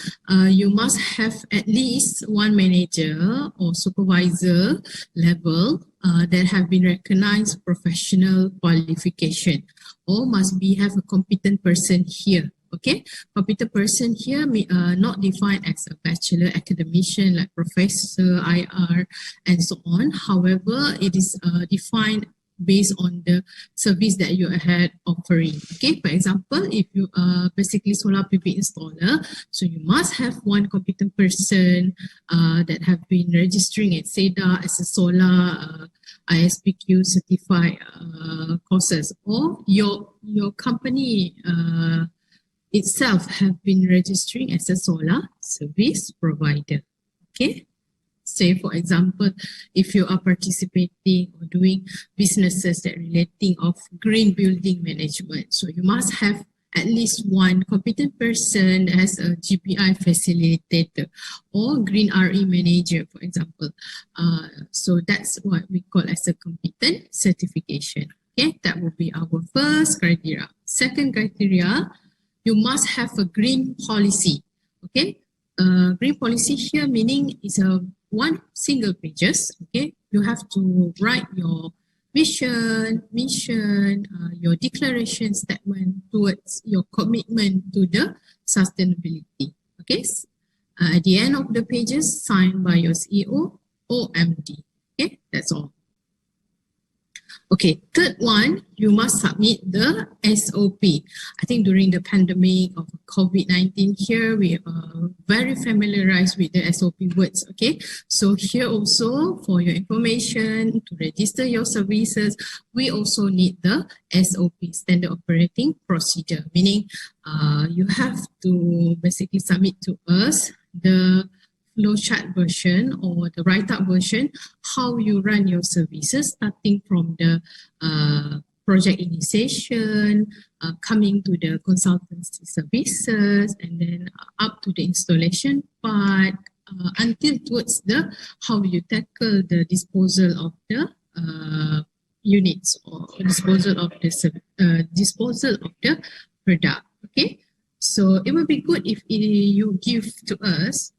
you must have at least one manager or supervisor level that have been recognized professional qualification, or must be have a competent person here. Okay, competent person here may not defined as a bachelor academician like professor, IR, and so on. However, it is defined based on the service that you had offering. Okay, for example, if you are basically solar PV installer, so you must have one competent person that have been registering at SEDA as a solar ISPQ certified courses, or your company itself have been registering as a solar service provider. Okay. Say, for example, if you are participating or doing businesses that relating of green building management, so you must have at least one competent person as a GPI facilitator or green RE manager, for example. So that's what we call as a competent certification. Okay, that will be our first criteria. Second criteria, you must have a green policy. Okay, green policy here meaning is a one single pages. Okay, you have to write your mission, your declaration statement towards your commitment to the sustainability. Okay, at the end of the pages, signed by your CEO or MD. Okay, that's all. Okay, third one, you must submit the SOP. I think during the pandemic of COVID-19 here, we are very familiarized with the SOP words, okay? So here also, for your information, to register your services, we also need the SOP, Standard Operating Procedure, meaning you have to basically submit to us the flowchart version or the write-up version, how you run your services, starting from the project initiation, coming to the consultancy services, and then up to the installation part, until towards the how you tackle the disposal of the units or disposal of the product. Okay, so it would be good if you give to us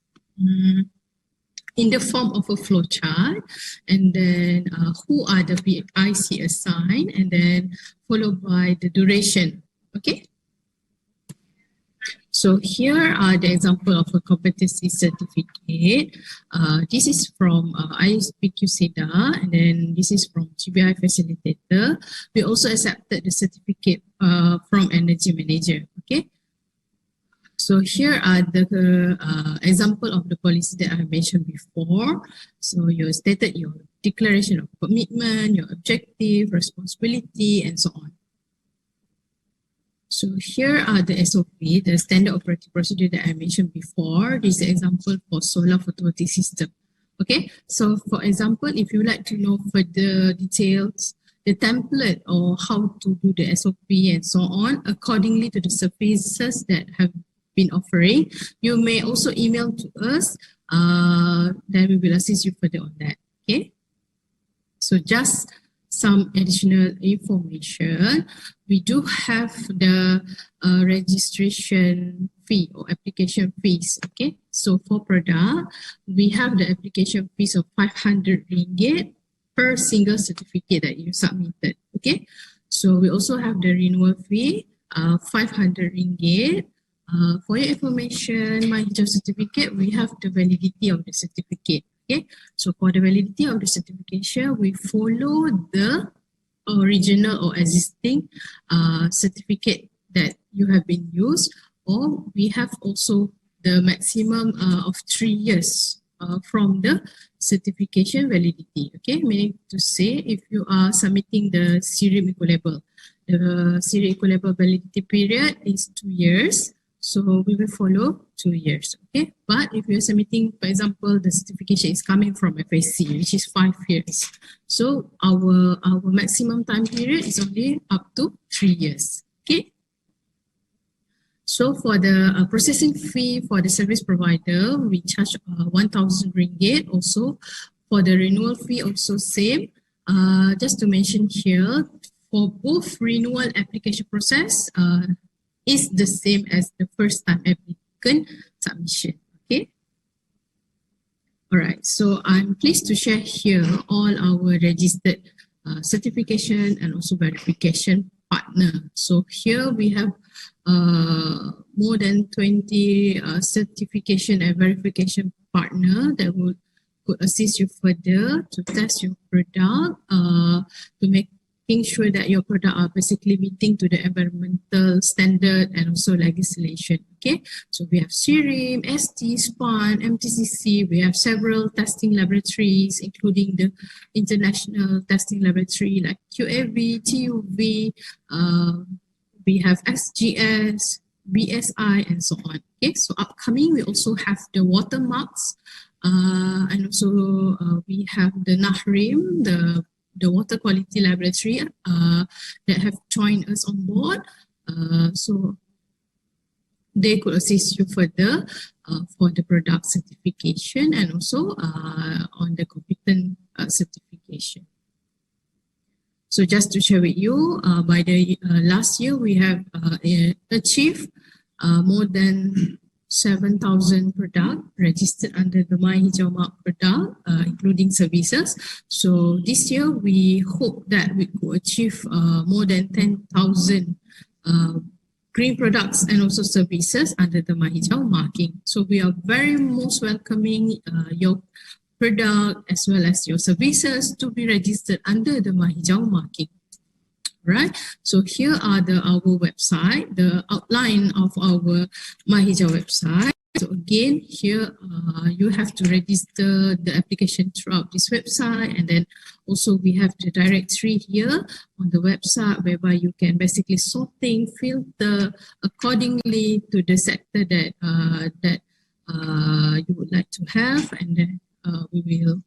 in the form of a flow chart, and then who are the PIC assigned, and then followed by the duration. Okay, so here are the example of a competency certificate. This is from ISPQ SEDA, and then this is from GBI facilitator. We also accepted the certificate from energy manager. Okay, so here are the example of the policy that I mentioned before. So you stated your declaration of commitment, your objective, responsibility, and so on. So here are the SOP, the Standard Operating Procedure that I mentioned before. This is an example for solar photovoltaic system. Okay, so for example, if you like to know further details, the template or how to do the SOP and so on, accordingly to the services that have been offering, you may also email to us, then we will assist you further on that. Okay, so just some additional information. We do have the registration fee or application fees. Okay, so for product, we have the application fees of 500 ringgit per single certificate that you submitted. Okay, so we also have the renewal fee, 500 ringgit. For your information, my Hijab certificate, we have the validity of the certificate. Okay, so for the validity of the certification, we follow the original or existing certificate that you have been used, or we have also the maximum of 3 years from the certification validity. Okay, meaning to say if you are submitting the Serial Ecolabel, the Serial Ecolabel validity period is 2 years. So we will follow 2 years, okay? But if you're submitting, for example, the certification is coming from FSC, which is 5 years. So our maximum time period is only up to 3 years, okay? So for the processing fee for the service provider, we charge 1,000 ringgit. Also for the renewal fee, also same. Just to mention here, for both renewal application process, is the same as the first time applicant submission. Okay. All right. So I'm pleased to share here all our registered certification and also verification partner. So here we have more than 20 certification and verification partner that could assist you further to test your product, to making sure that your product are basically meeting to the environmental standard and also legislation. Okay, so we have CIRIM, ST, SPAN, MTCC. We have several testing laboratories, including the international testing laboratory like QAV, TUV. We have SGS, BSI, and so on. Okay, so upcoming we also have the watermarks, and also we have the NAHRIM, the water quality laboratory that have joined us on board. So they could assist you further for the product certification and also on the competent certification. So just to share with you, by the last year, we have achieved more than 7,000 products registered under the My Hijau Mark product, including services. So this year, we hope that we could achieve more than 10,000 green products and also services under the My Hijau marking. So we are very most welcoming your product as well as your services to be registered under the My Hijau marking. Right, so here are our website, the outline of our My Hijau website. So again, here you have to register the application throughout this website, and then also we have the directory here on the website whereby you can basically sorting, filter accordingly to the sector that you would like to have, and then we will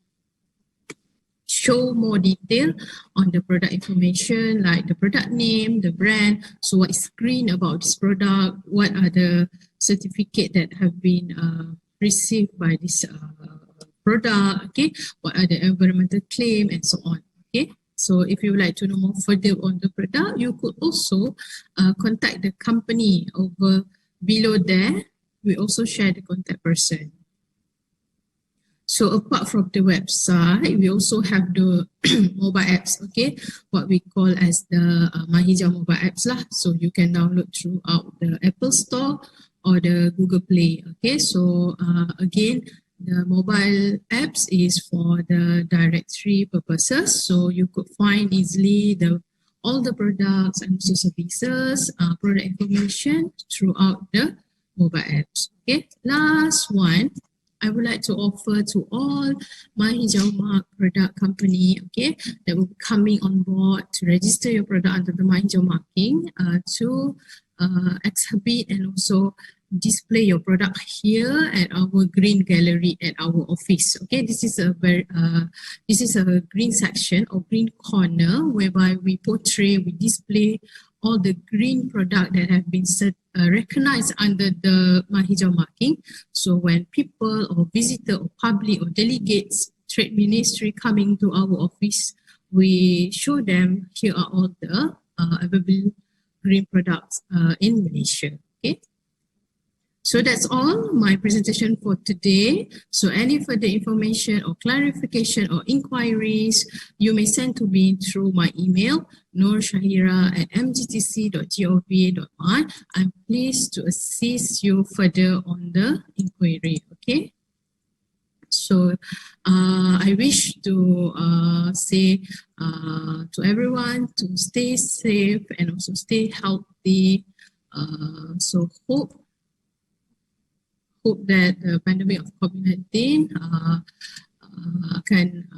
show more detail on the product information like the product name, the brand, so what is green about this product, what are the certificate that have been received by this product, okay, what are the environmental claim and so on, okay. So if you would like to know more further on the product, you could also contact the company over below there. We also share the contact person. So apart from the website, we also have the mobile apps, okay, what we call as the My Hijau mobile apps lah. So you can download throughout the Apple Store or the Google Play, okay. So again, the mobile apps is for the directory purposes. So you could find easily all the products and also services, product information throughout the mobile apps, okay. Last one, I would like to offer to all My Hijau Mark product company, okay, that will be coming on board to register your product under the My Hijau marking to exhibit and also display your product here at our green gallery at our office. Okay, this is a green section or green corner whereby we portray, we display all the green product that have been recognized under the My Hijau marking. So when people or visitor or public or delegates, trade ministry coming to our office, we show them here are all the available green products in Malaysia. Okay. So that's all my presentation for today. So any further information or clarification or inquiries, you may send to me through my email, noorshahira@mgtc.gov.my. I'm pleased to assist you further on the inquiry, okay? So I wish to say to everyone to stay safe and also stay healthy. So hope that the pandemic of COVID-19 can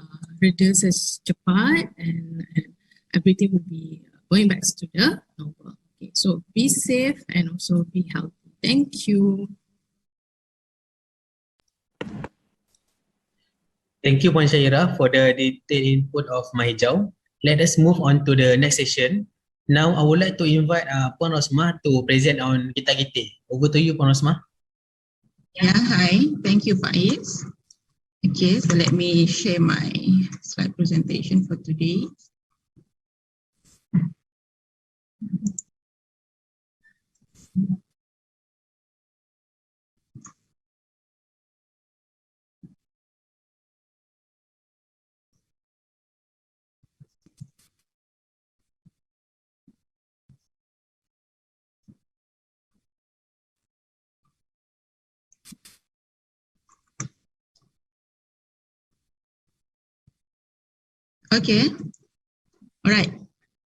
reduce secepat and everything will be going back to the normal. Okay, so be safe and also be healthy. Thank you. Thank you, Puan Syaira, for the detailed input of Mahijau. Let us move on to the next session. Now, I would like to invite Puan Rosmah to present on Gita. Over to you, Puan Rosmah. Yeah, hi. Thank you, Faiz. Okay, so let me share my slide presentation for today. Okay, all right.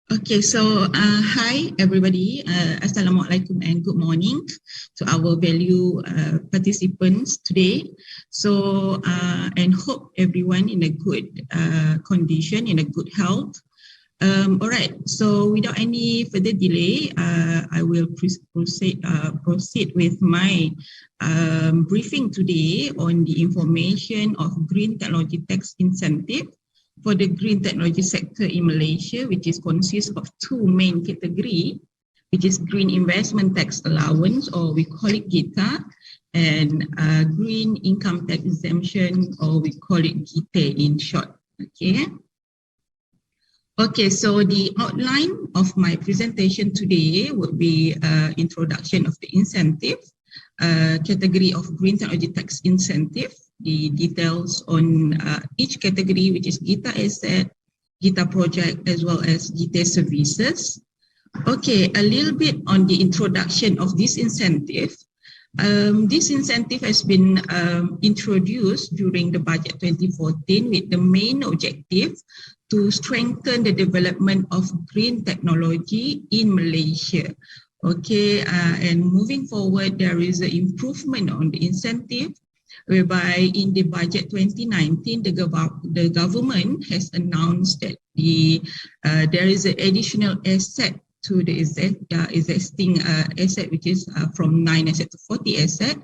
Okay, so hi everybody. Assalamualaikum and good morning to our value participants today. So and hope everyone in a good condition, in a good health. All right, so without any further delay, I will proceed with my briefing today on the information of green technology tax incentive for the green technology sector in Malaysia, which is consists of two main categories, which is green investment tax allowance, or we call it Gita, and green income tax exemption, or we call it Gita in short. Okay. Okay, so the outline of my presentation today would be introduction of the incentive, category of green technology tax incentive, the details on each category, which is Gita asset, Gita project, as well as Gita services. Okay, a little bit on the introduction of this incentive. This incentive has been introduced during the budget 2014 with the main objective to strengthen the development of green technology in Malaysia. Okay, and moving forward, there is an improvement on the incentive, whereby in the budget 2019, the government has announced that there is an additional asset to the existing asset, which is from 9 asset to 40 asset,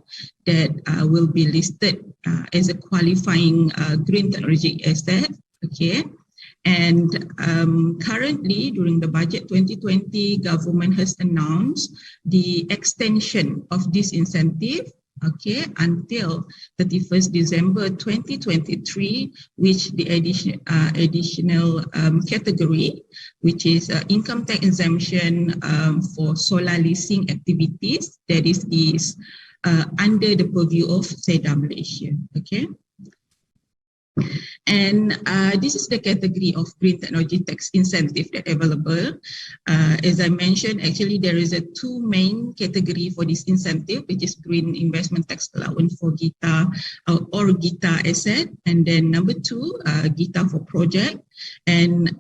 that will be listed as a qualifying green technology asset. Okay. And currently, during the budget 2020, government has announced the extension of this incentive, okay, until 31st December 2023, which the additional category, which is income tax exemption for solar leasing activities, that is under the purview of SEDA Malaysia, okay. And this is the category of green technology tax incentive that available. As I mentioned, actually there is a two main category for this incentive, which is green investment tax allowance for Gita or Gita asset, and then number two, Gita for project, and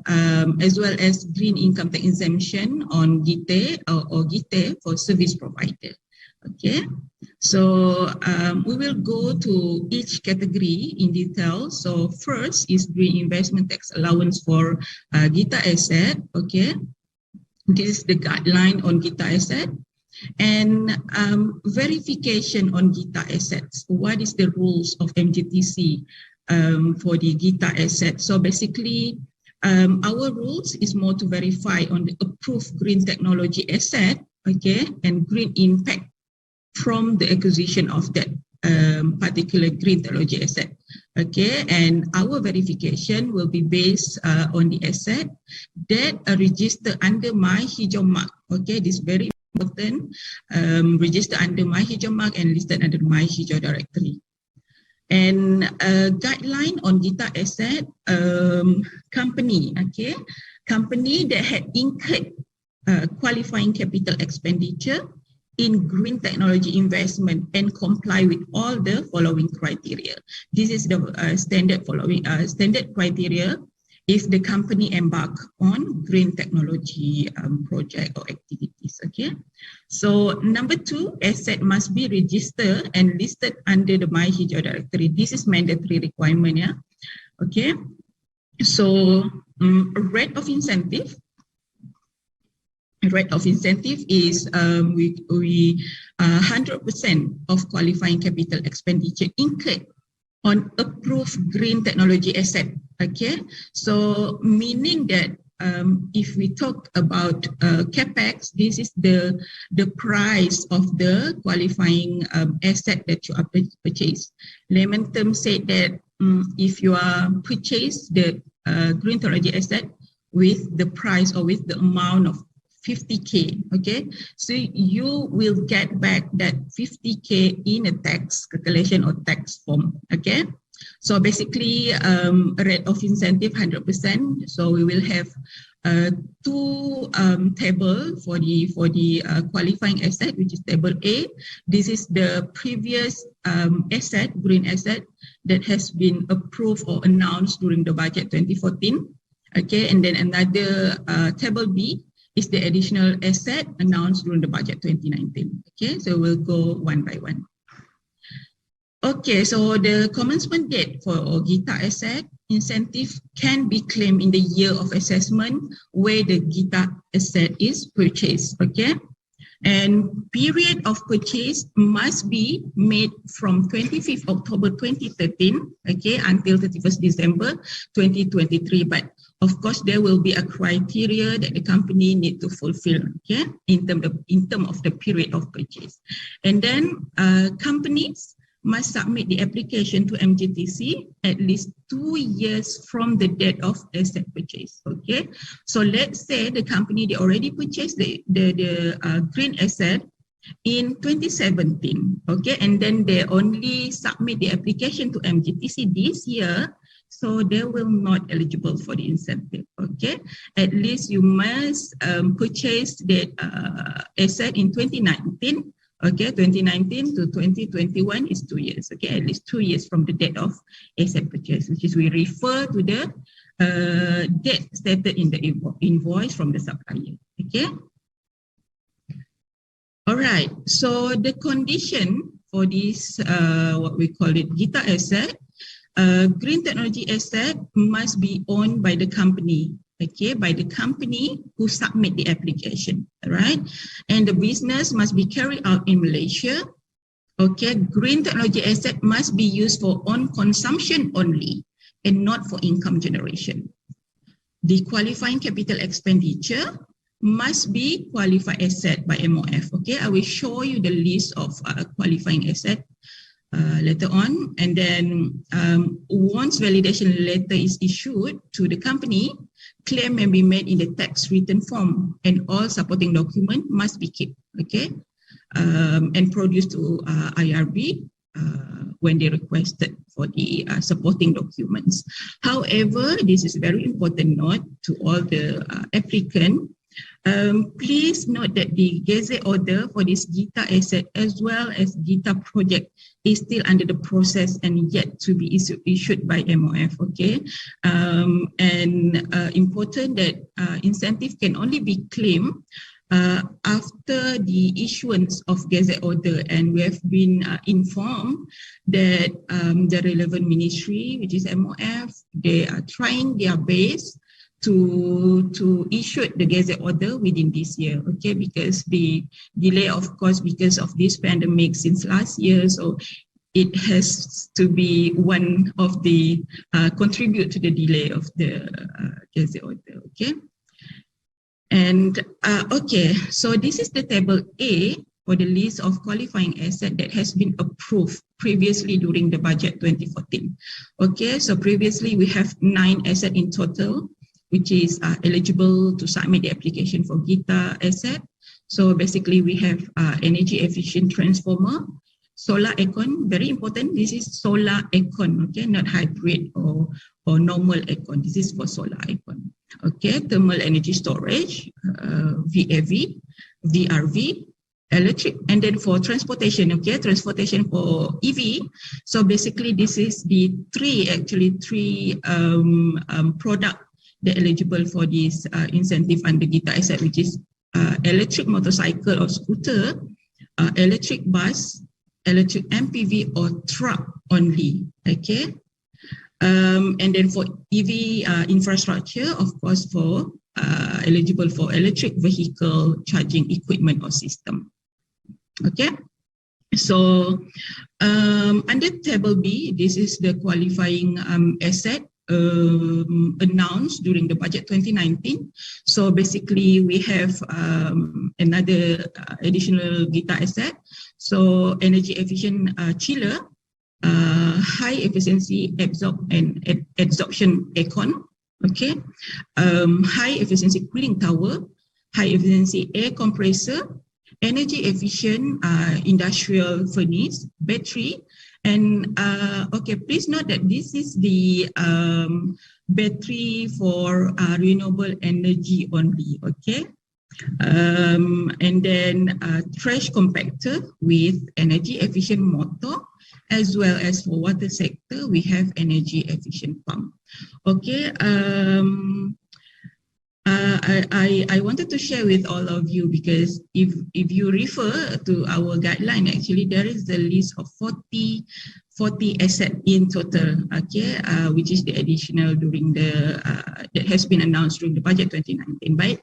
as well as green income tax exemption on Gita or Gita for service provider. Okay, so we will go to each category in detail. So first is green investment tax allowance for Gita asset. Okay, this is the guideline on Gita asset, and verification on Gita assets. What is the rules of MGTC for the Gita asset? So basically, our rules is more to verify on the approved green technology asset, okay, and green impact from the acquisition of that particular green technology asset. Okay, and our verification will be based on the asset that are registered under My Hijab mark. Okay, this is very important. Registered under My Hijab mark and listed under My Hijab directory. And guideline on Gita asset, company, okay, company that had incurred qualifying capital expenditure in green technology investment and comply with all the following criteria. This is the standard criteria if the company embark on green technology project or activities. Okay, so number 2, asset must be registered and listed under the My Hijab directory. This is mandatory requirement. Yeah. Okay, so rate of incentive. Rate of incentive is 100% of qualifying capital expenditure incurred on approved green technology asset. Okay, so meaning that if we talk about capex, this is the price of the qualifying asset that you are purchased. Layman term said that if you are purchased the green technology asset with the price or with the amount of 50K, okay, so you will get back that 50K in a tax calculation or tax form. Okay, so basically rate of incentive 100%. So we will have two table for the qualifying asset, which is table A. This is the previous asset, green asset, that has been approved or announced during the budget 2014. Okay, and then another table B is the additional asset announced during the budget 2019. Okay, so we'll go one by one. Okay, so the commencement date for Gita asset incentive can be claimed in the year of assessment where the Gita asset is purchased. Okay, and period of purchase must be made from 25th October 2013, okay, until 31st December 2023. But of course, there will be a criteria that the company need to fulfill, okay, in terms of the period of purchase. And then companies must submit the application to MGTC at least 2 years from the date of asset purchase. Okay, so let's say the company, they already purchased the green asset in 2017. Okay, and then they only submit the application to MGTC this year. So they will not eligible for the incentive. Okay, at least you must purchase the asset in 2019. Okay, 2019 to 2021 is 2 years. Okay, at least 2 years from the date of asset purchase, which is we refer to the date stated in the invoice from the supplier. Okay. All right. So the condition for this, what we call it, Gita asset. Green technology asset must be owned by the company, okay, by the company who submit the application, right? And the business must be carried out in Malaysia. Okay, green technology asset must be used for own consumption only and not for income generation. The qualifying capital expenditure must be qualified asset by MOF. Okay, I will show you the list of qualifying asset later on. And then once validation letter is issued to the company, claim may be made in the tax return form and all supporting document must be kept, okay, and produced to IRB when they requested for the supporting documents. However, this is very important note to all the applicant. Please note that the Gazette order for this Gita asset as well as Gita project is still under the process and yet to be issued by MOF. Okay, and important that incentive can only be claimed after the issuance of Gazette order, and we have been informed that the relevant ministry, which is MOF, they are trying their best to issue the Gazette order within this year, okay, because the delay, of course, because of this pandemic since last year, so it has to be one of the contribute to the delay of the Gazette order, okay. And okay, so this is the table A for the list of qualifying asset that has been approved previously during the budget 2014. Okay, so previously we have 9 assets in total, which is eligible to submit the application for Gita asset. So basically we have energy efficient transformer, solar aircon, very important. This is solar aircon, okay, not hybrid or normal aircon. This is for solar aircon. Okay, thermal energy storage, VAV, VRV, electric, and then for transportation, okay, transportation for EV. So basically this is the three product that eligible for this incentive under Gita Asset, which is electric motorcycle or scooter, electric bus, electric MPV or truck only, okay. And then for EV infrastructure, of course, for eligible for electric vehicle charging equipment or system. Okay, so under table B, this is the qualifying asset announced during the budget 2019. So basically we have another additional Gita asset. So energy efficient chiller, high efficiency absorption aircon, okay, high efficiency cooling tower, high efficiency air compressor, energy efficient industrial furnace, battery, and okay, please note that this is the battery for renewable energy only, okay. And then trash compactor with energy efficient motor, as well as for water sector, we have energy efficient pump. Okay, I wanted to share with all of you, because if you refer to our guideline, actually there is the list of 40 asset in total, okay, which is the additional during the that has been announced during the budget 2019, right?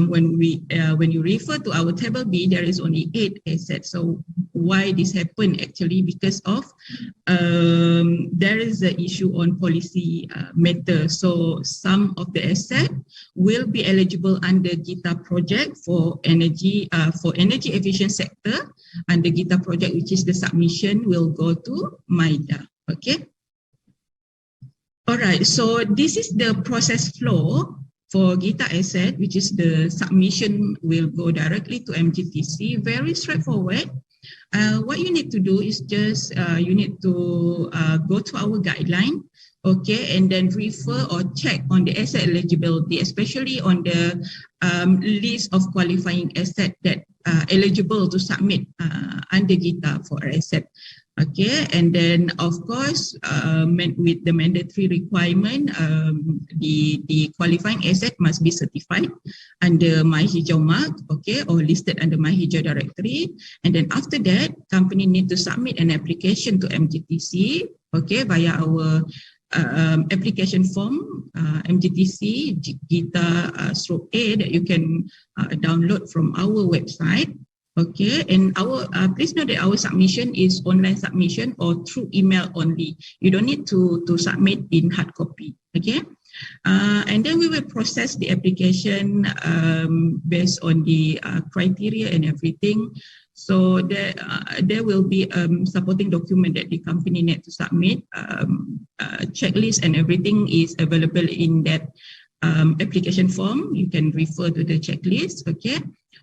When you refer to our table B, there is only 8 assets. So why this happened? Actually, because of there is the issue on policy matter. So some of the asset will be eligible under Gita project for energy efficient sector. Under Gita project, which is the submission, will go to MIDA. Okay. All right. So this is the process flow. For Gita asset, which is the submission will go directly to MGTC, very straightforward. What you need to do is just you need to go to our guideline, okay, and then refer or check on the asset eligibility, especially on the list of qualifying asset that eligible to submit under Gita for asset. Okay, and then of course, with the mandatory requirement, the qualifying asset must be certified under My Hijau mark, okay, or listed under My Hijau directory. And then after that, company need to submit an application to MGTC, okay, via our application form, MGTC Gita/A that you can download from our website. Okay, and our please note that our submission is online submission or through email only. You don't need to submit in hard copy. Okay, and then we will process the application based on the criteria and everything. So there will be supporting document that the company need to submit. Checklist and everything is available in that application form. You can refer to the checklist. Okay.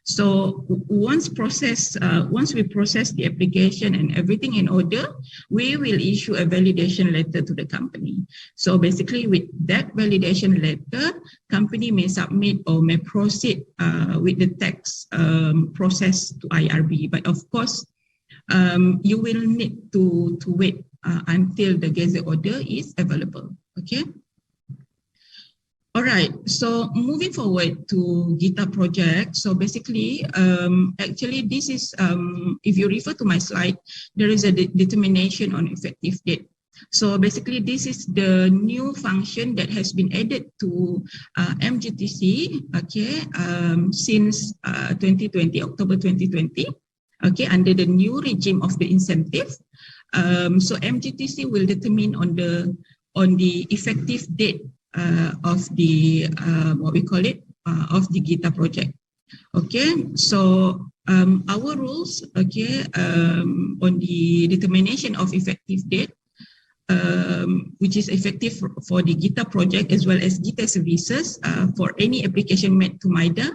So once we process the application and everything in order, we will issue a validation letter to the company. So basically with that validation letter, company may submit or may proceed with the tax process to IRB. But of course, you will need to wait until the gazette order is available. Okay. All right, so moving forward to Gita project. So basically, actually this is, if you refer to my slide, there is a determination on effective date. So basically this is the new function that has been added to MGTC, okay, since 2020, October 2020, okay, under the new regime of the incentive. So MGTC will determine on the effective date of the what we call it of the Gita project. Okay, so our rules, okay, on the determination of effective date, which is effective for the Gita project as well as Gita services for any application made to MIDA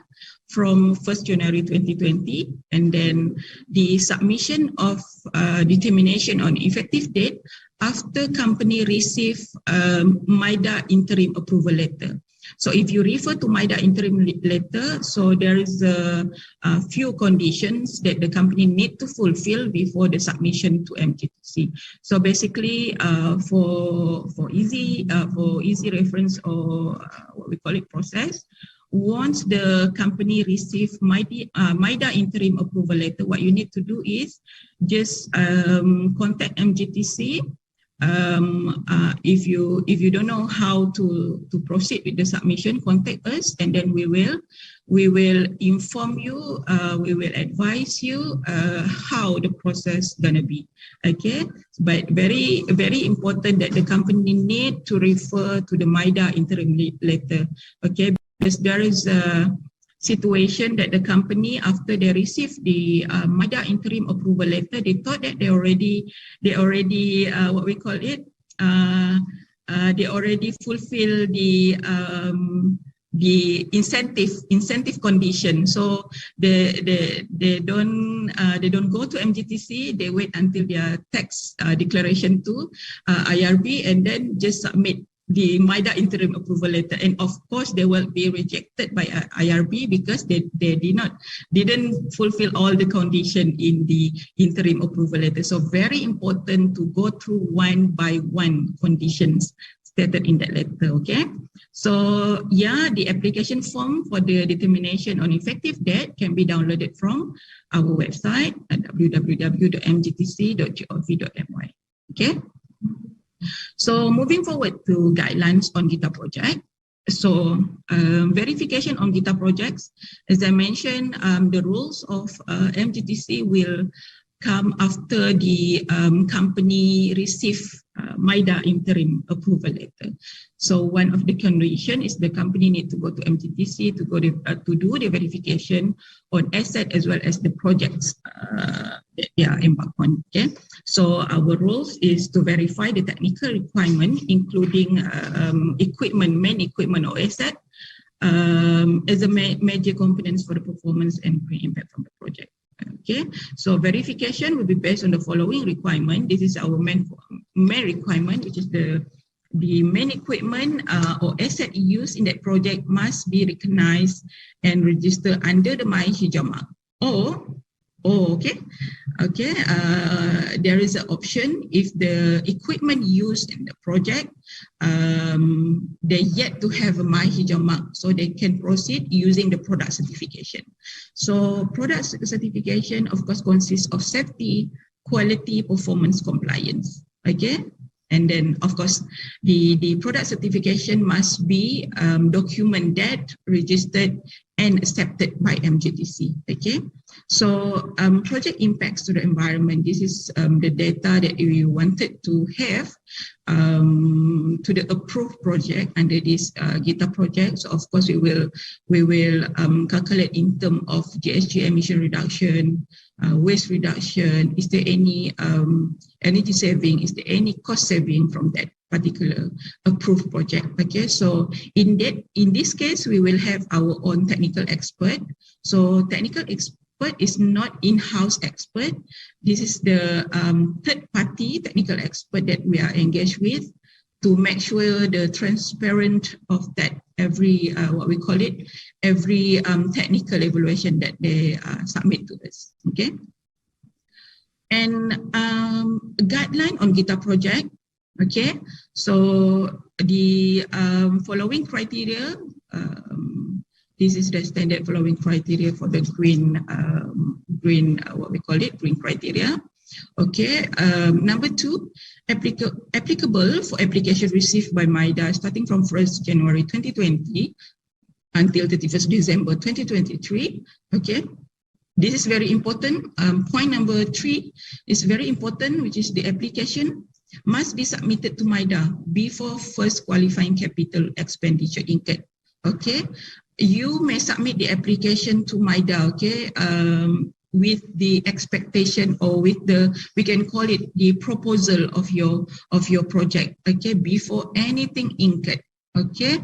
from 1st January 2020, and then the submission of determination on effective date after company receive MIDA interim approval letter. So if you refer to MIDA interim letter, so there is a few conditions that the company need to fulfill before the submission to MGTC. So basically, for easy reference, or what we call it process, once the company receive MIDA interim approval letter, what you need to do is just contact MGTC. If you don't know how to proceed with the submission, contact us, and then we will inform you, we will advise you how the process gonna be. Okay, but very important that the company need to refer to the MIDA interim letter. Okay, because there is a situation that the company, after they receive the MIDA interim approval letter, they thought that they already what we call it, they already fulfill the incentive condition. So they don't go to MGTC. They wait until their tax declaration to IRB, and then just submit the MIDA interim approval letter, and of course they will be rejected by IRB because they didn't fulfill all the condition in the interim approval letter. So very important to go through one by one conditions stated in that letter. Okay, so yeah, the application form for the determination on effective date can be downloaded from our website at www.mgtc.gov.my. Okay. So moving forward to guidelines on Gita project. So verification on Gita projects, as I mentioned, the rules of MGTC will come after the company receive MIDA interim approval letter. So one of the conditions is the company need to go to MGTC to go to do the verification on asset as well as the projects that they are embarked on. Okay, so our rules is to verify the technical requirement, including main equipment or asset, as a major components for the performance and green impact from the project. Okay, so verification will be based on the following requirement. This is our main requirement, which is the main equipment or asset used in that project must be recognized and registered under the Hijab mark. There is an option if the equipment used in the project, they yet to have a Hijab mark, so they can proceed using the product certification. So product certification, of course, consists of safety, quality, performance, compliance. Okay. And then, of course, the product certification must be documented, registered, and accepted by MGTC. Okay, so project impacts to the environment. This is the data that we wanted to have to the approved project under this Gita project. So, of course, we will calculate in terms of GHG emission reduction, waste reduction. Is there any energy saving? Is there any cost saving from that particular approved project? Okay, so in this case, we will have our own technical expert. So technical expert is not in-house expert. This is the third-party technical expert that we are engaged with to make sure the transparent of that every every technical evaluation that they submit to us. Okay, and a guideline on Gita project. Okay, so the following criteria. This is the standard following criteria for the green criteria. Okay, number 2, applicable for application received by MIDA starting from 1st January 2020 until 31st December 2023. Okay, this is very important. Point number 3 is very important, which is the application must be submitted to MIDA before first qualifying capital expenditure incurred. Okay, you may submit the application to MIDA, okay, with the expectation, or with the, we can call it the proposal of your project, okay, before anything incurred. Okay,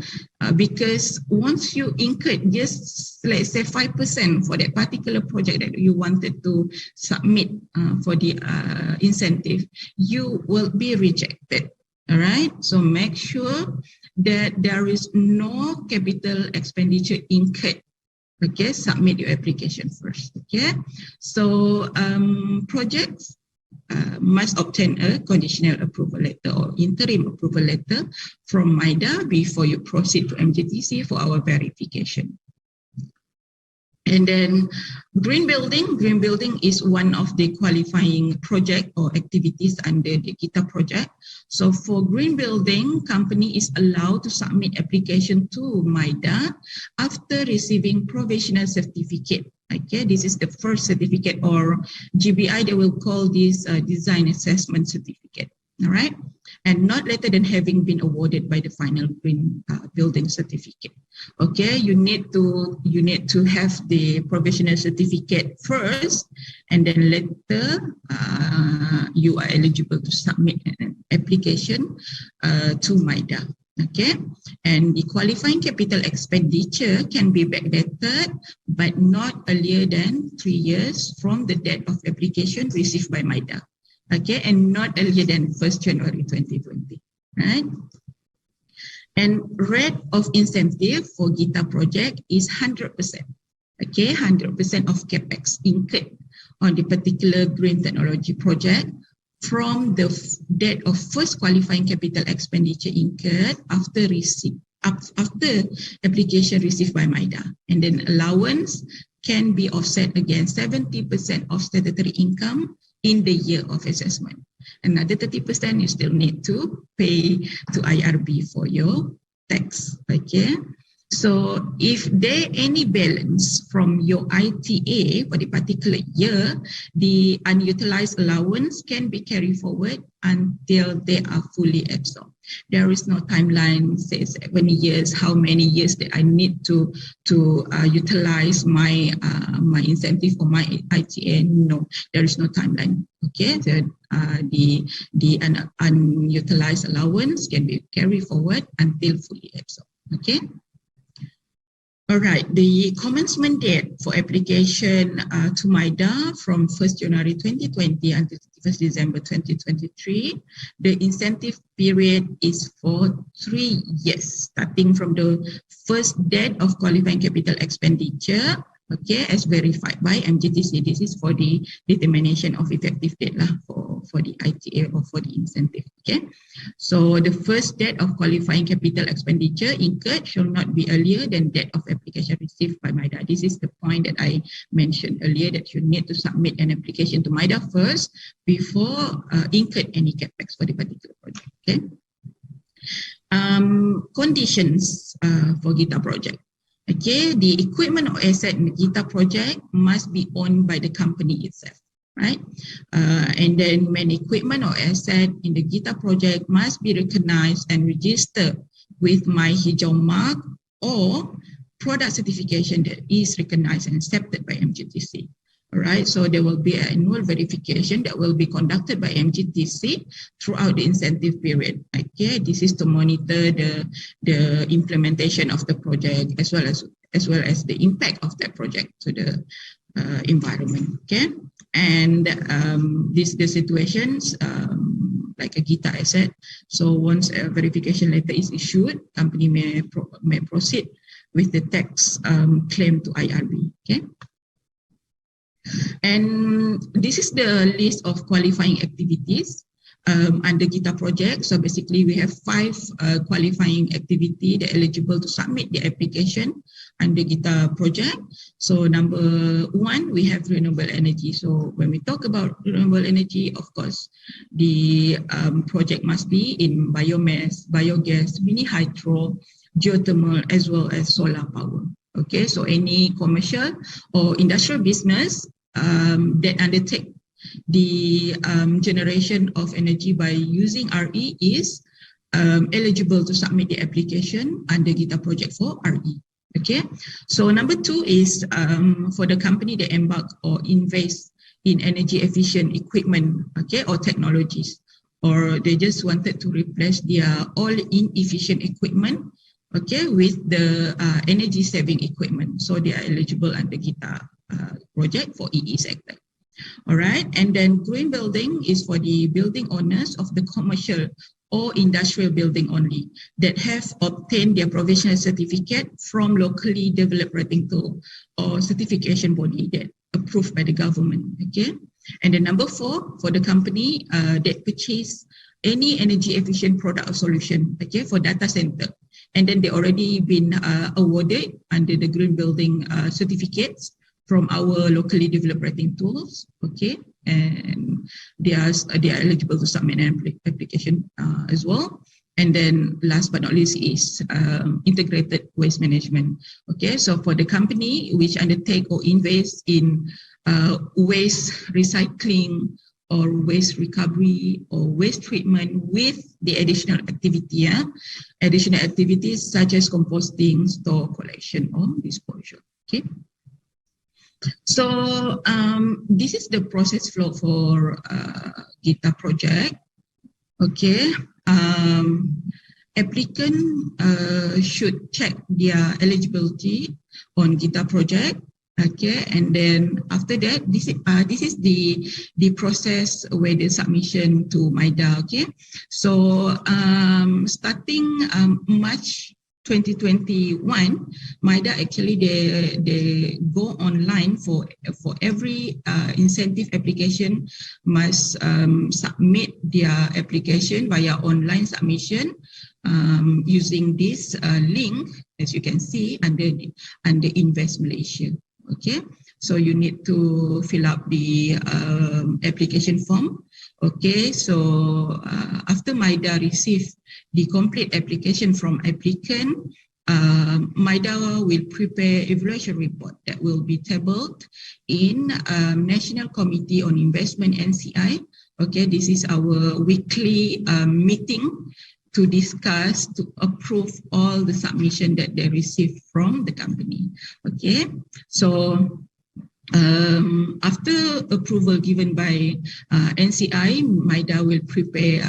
because once you incurred just, let's say, 5% for that particular project that you wanted to submit for the incentive, you will be rejected. All right, so make sure that there is no capital expenditure incurred, okay, submit your application first. Okay, so projects must obtain a conditional approval letter or interim approval letter from MIDA before you proceed to MGTC for our verification. And then green building is one of the qualifying project or activities under the Gita project. So for green building, company is allowed to submit application to MIDA after receiving provisional certificate. Okay, this is the first certificate, or GBI, they will call this design assessment certificate. All right, and not later than having been awarded by the final green building certificate. Okay, you need to have the provisional certificate first, and then later you are eligible to submit an application to MIDA. Okay, and the qualifying capital expenditure can be backdated, but not earlier than 3 years from the date of application received by MIDA. Okay, and not earlier than 1st January 2020, right? And rate of incentive for Gita project is 100%. Okay, 100% of capex incurred on the particular green technology project from the date of first qualifying capital expenditure incurred after application received by MIDA. And then allowance can be offset against 70% of statutory income in the year of assessment. Another 30% you still need to pay to IRB for your tax. Okay, so if there any balance from your ITA for the particular year, the unutilized allowance can be carried forward until they are fully absorbed. There is no timeline, says 20 years, how many years that I need to utilize my my incentive or my ITA. No, there is no timeline. Okay, the unutilized allowance can be carried forward until fully absorbed. Okay. All right, the commencement date for application to MIDA from 1st January 2020 until 31st December 2023. The incentive period is for 3 years, starting from the first date of qualifying capital expenditure, okay, as verified by MGTC. This is for the determination of effective date for the ITA or for the incentive. Okay, so the first date of qualifying capital expenditure incurred shall not be earlier than date of application received by MIDA. This is the point that I mentioned earlier, that you need to submit an application to MIDA first before incurred any capex for the particular project. Okay, conditions for Gita project. Okay, the equipment or asset in the Gita project must be owned by the company itself, right? And then when equipment or asset in the Gita project must be recognized and registered with my Hijab mark or product certification that is recognized and accepted by MGTC. All right, so there will be an annual verification that will be conducted by MGTC throughout the incentive period. Okay, this is to monitor the implementation of the project as well as the impact of that project to the environment. Okay, and the situations like a Gita asset. So once a verification letter is issued, company may proceed with the tax claim to IRB. Okay. And this is the list of qualifying activities under Gita project. So basically we have 5 qualifying activity that are eligible to submit the application under Gita project. So number 1, we have renewable energy. So when we talk about renewable energy, of course, the project must be in biomass, biogas, mini hydro, geothermal, as well as solar power. Okay, so any commercial or industrial business that undertake the generation of energy by using RE is eligible to submit the application under Gita project for RE. Okay, so number 2 is for the company that embark or invest in energy efficient equipment, okay, or technologies, or they just wanted to replace their all inefficient equipment, okay, with the energy saving equipment. So they are eligible under Gita project for EE sector. All right, and then green building is for the building owners of the commercial or industrial building only that have obtained their provisional certificate from locally developed rating tool or certification body that approved by the government. Okay, and then number 4, for the company that purchase any energy efficient product or solution, okay, for data center, and then they already been awarded under the green building certificates from our locally developed rating tools, okay, and they are eligible to submit an application as well. And then last but not least is integrated waste management. Okay, so for the company which undertake or invest in waste recycling or waste recovery or waste treatment with the additional activity, additional activities such as composting, store, collection, or disposal. Okay. So this is the process flow for Gita project. Okay. Applicant should check their eligibility on Gita project. Okay, and then after that, this is the process where the submission to MIDA. Okay, so starting March 2021, MIDA actually they go online for every incentive application must submit their application via online submission using this link, as you can see under Invest Malaysia. Okay, so you need to fill up the application form. Okay, so after MIDA receive the complete application from applicant, MIDA will prepare evaluation report that will be tabled in National Committee on Investment, NCI. Okay, this is our weekly meeting to discuss, to approve all the submission that they receive from the company. Okay, so after approval given by NCI, MIDA will prepare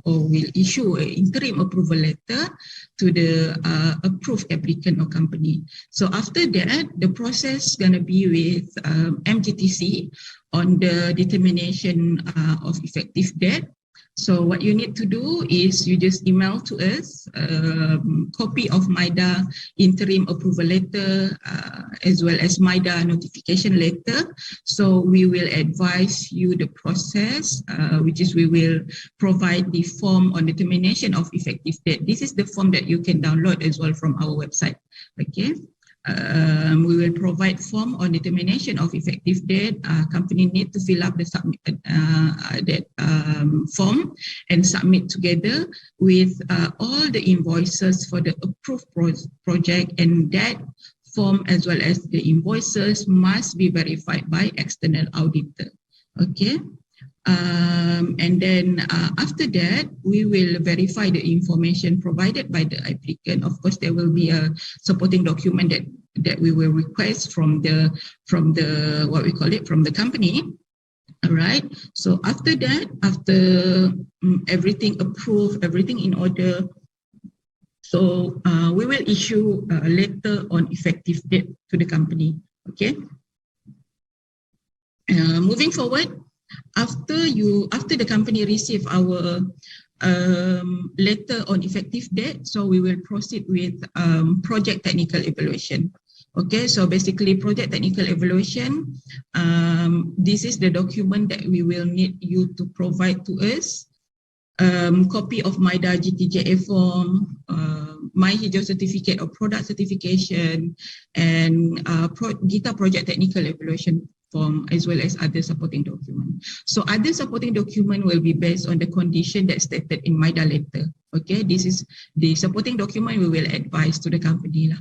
or will issue an interim approval letter to the approved applicant or company. So after that, the process is going to be with MGTC on the determination of effective date. So what you need to do is you just email to us copy of MIDA interim approval letter as well as MIDA notification letter. So we will advise you the process, which is we will provide the form on determination of effective date. This is the form that you can download as well from our website. Okay. We will provide form on determination of effective date. Company need to fill up the form and submit together with all the invoices for the approved project, and that form as well as the invoices must be verified by external auditor. Okay. And then after that, we will verify the information provided by the applicant. Of course, there will be a supporting document that we will request from the what we call it, from the company. All right. So after that, after everything approved, everything in order, so we will issue a letter on effective date to the company. Okay. Moving forward. After the company receive our letter on effective date, so we will proceed with project technical evaluation. Okay, so basically project technical evaluation, this is the document that we will need you to provide to us. Copy of MIDA GTJA form, My Hijab certificate or product certification, and Gita project technical evaluation form, as well as other supporting document. So other supporting document will be based on the condition that's stated in MIDA letter. Okay, this is the supporting document we will advise to the company.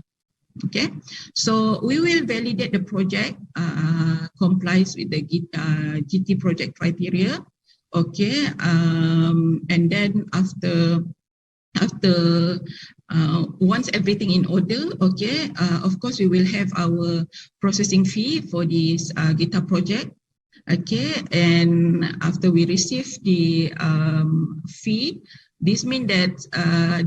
Okay, so we will validate the project complies with the GT project criteria. Okay, and then after once everything in order, okay, of course we will have our processing fee for this Gita project. Okay, and after we receive the fee, This means that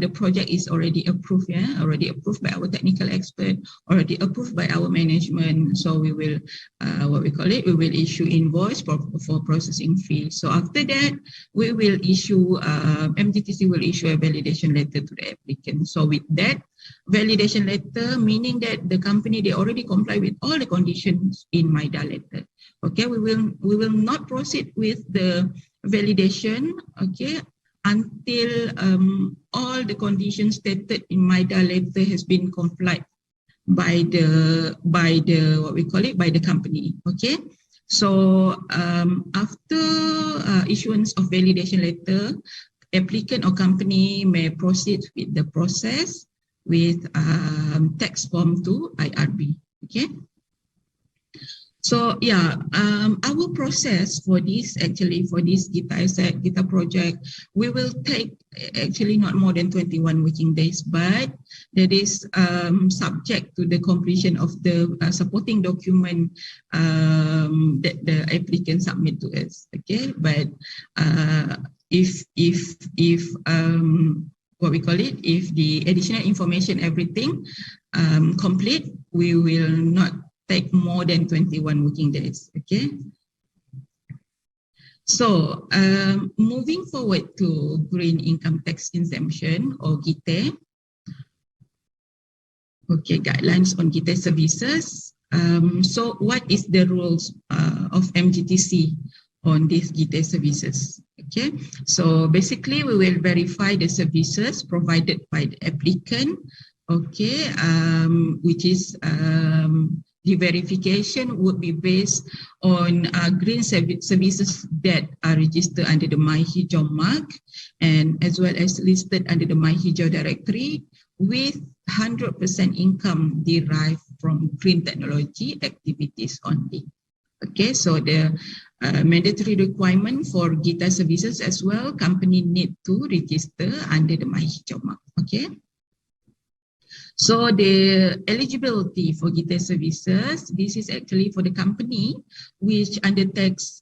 the project is already approved, already approved by our technical expert, already approved by our management. So we will, we will issue invoice for processing fee. So after that, we will issue, MDTC will issue a validation letter to the applicant. So with that validation letter, meaning that the company, they already comply with all the conditions in MIDA letter. Okay, we will not proceed with the validation, okay, until all the conditions stated in MIDA letter has been complied by the by the company. Okay, so after issuance of validation letter, applicant or company may proceed with the process with tax form to IRB. Okay. So yeah, our process for this, actually for this Gita project, we will take actually not more than 21 working days, but that is subject to the completion of the supporting document that the applicant submit to us. Okay, but if if the additional information, everything complete, we will not take more than 21 working days. Okay. So moving forward to green income tax exemption or Gita. Okay, guidelines on Gita services. So what is the rules of MGTC on these Gita services? Okay, so basically we will verify the services provided by the applicant. Okay, which is the verification would be based on green services that are registered under the My Hijab mark and as well as listed under the My Hijab directory with 100% income derived from green technology activities only. Okay, so the mandatory requirement for Gita services as well, company need to register under the My Hijab mark. Okay. So the eligibility for Gita services, this is actually for the company which undertakes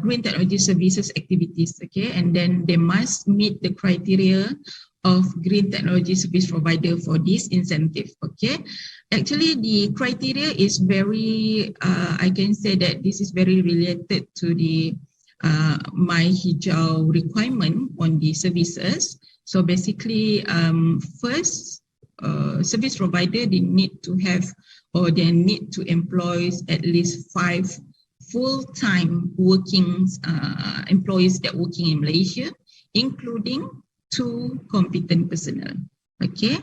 green technology services activities, okay, and then they must meet the criteria of green technology service provider for this incentive, okay. Actually, the criteria is very, I can say that this is very related to the My Hijab requirement on the services. So basically, first, service provider, they need to have or they need to employ at least 5 full-time working employees that working in Malaysia, including 2 competent personnel. Okay.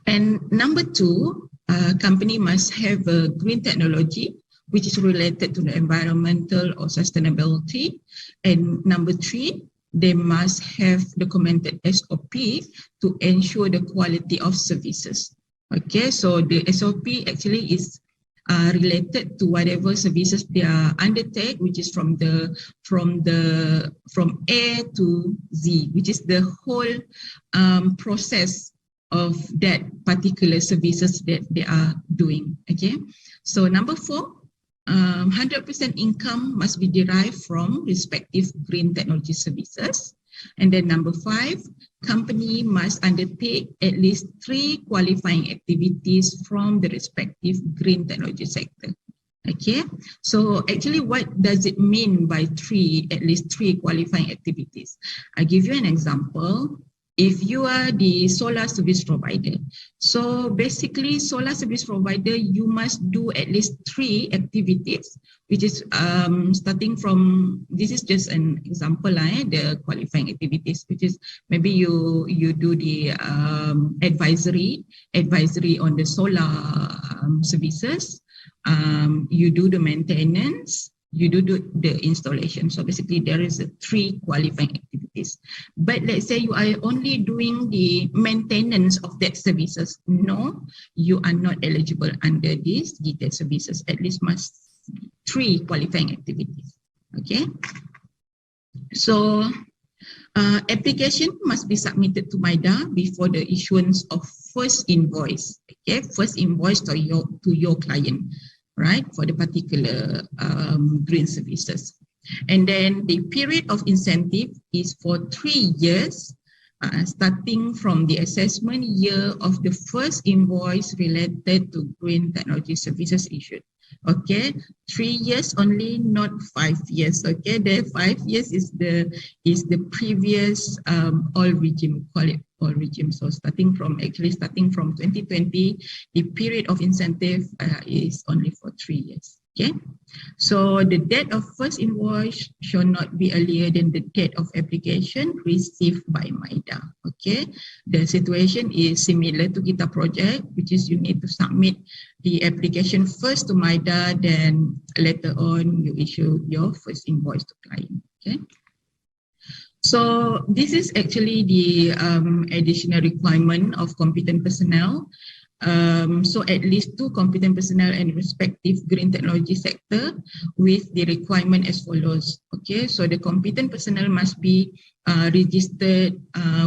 And number 2, company must have a green technology which is related to the environmental or sustainability. And number 3, they must have documented SOP to ensure the quality of services. Okay, so the SOP actually is related to whatever services they are undertake, which is from A to Z, which is the whole process of that particular services that they are doing. Okay, so number 4. 100% income must be derived from respective green technology services. And then number 5, company must undertake at least 3 qualifying activities from the respective green technology sector. Okay, so actually what does it mean by at least 3 qualifying activities? I give you an example. If you are the solar service provider, so basically solar service provider, you must do at least 3 activities, which is starting from, this is just an example, the qualifying activities, which is maybe you do the advisory on the solar services, you do the maintenance, you do the installation. So basically there is 3 qualifying activities. But let's say you are only doing the maintenance of that services. No, you are not eligible under these Gita services. At least must 3 qualifying activities. Okay. So application must be submitted to MIDA before the issuance of first invoice. Okay, first invoice to your client, right, for the particular green services. And then the period of incentive is for 3 years, starting from the assessment year of the first invoice related to green technology services issued. Okay, 3 years only, not 5 years. Okay, the 5 years is the previous oil regime, call it oil regime. So starting from 2020, the period of incentive is only for 3 years. Okay, so the date of first invoice shall not be earlier than the date of application received by MIDA. Okay, the situation is similar to Gita project, which is you need to submit the application first to MIDA, then later on you issue your first invoice to client. Okay. So this is actually the additional requirement of competent personnel. So at least 2 competent personnel in respective green technology sector with the requirement as follows. Okay, so the competent personnel must be registered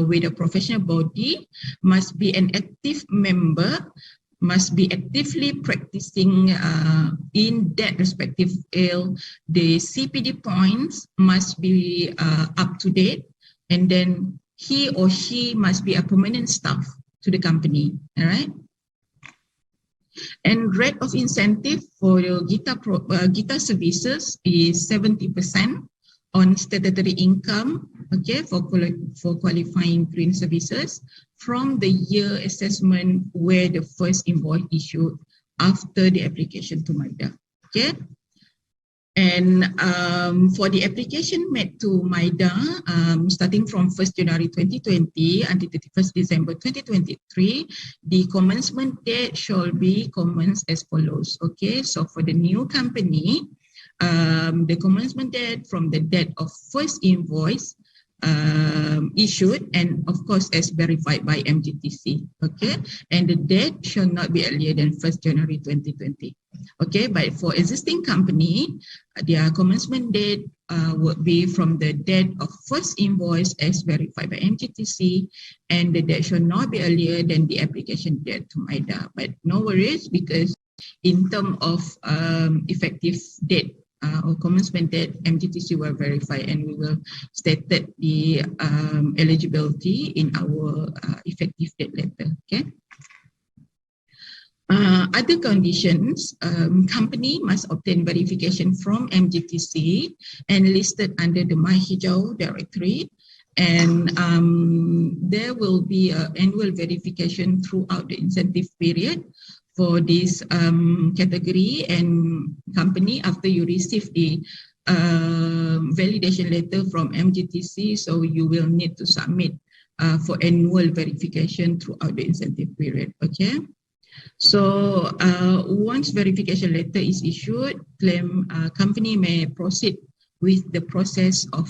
with a professional body, must be an active member, must be actively practicing in that respective field. The CPD points must be up to date, and then he or she must be a permanent staff to the company. All right. And rate of incentive for the Gita services is 70% on statutory income, okay, for qualifying green services from the year assessment where the first invoice issued after the application to MIDA. Okay. And for the application made to MIDA, starting from 1st January 2020 until 31st December 2023, the commencement date shall be commenced as follows. Okay, so for the new company, the commencement date from the date of first invoice issued, and of course as verified by MGTC. Okay, and the date shall not be earlier than 1st January 2020. Okay, but for existing company, their commencement date would be from the date of first invoice as verified by MGTC, and the date shall not be earlier than the application date to MIDA. But no worries, because in terms of effective date or commencement date, MGTC will verify, and we will state that the eligibility in our effective date letter. Okay. Other conditions, company must obtain verification from MGTC and listed under the Hijab directory, and there will be an annual verification throughout the incentive period for this category and company after you receive the validation letter from MGTC. So you will need to submit for annual verification throughout the incentive period. Okay. So once verification letter is issued, company may proceed with the process of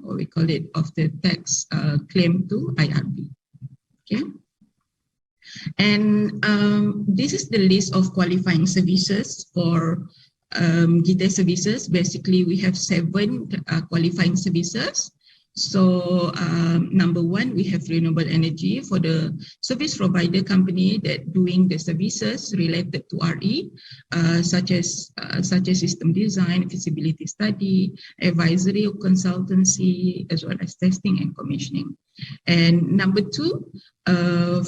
what we call it, of the tax claim to IRB. Okay. And this is the list of qualifying services for Gita services. Basically, we have 7 qualifying services. So number 1, we have renewable energy for the service provider company that doing the services related to RE, such as system design, feasibility study, advisory or consultancy, as well as testing and commissioning. And number 2,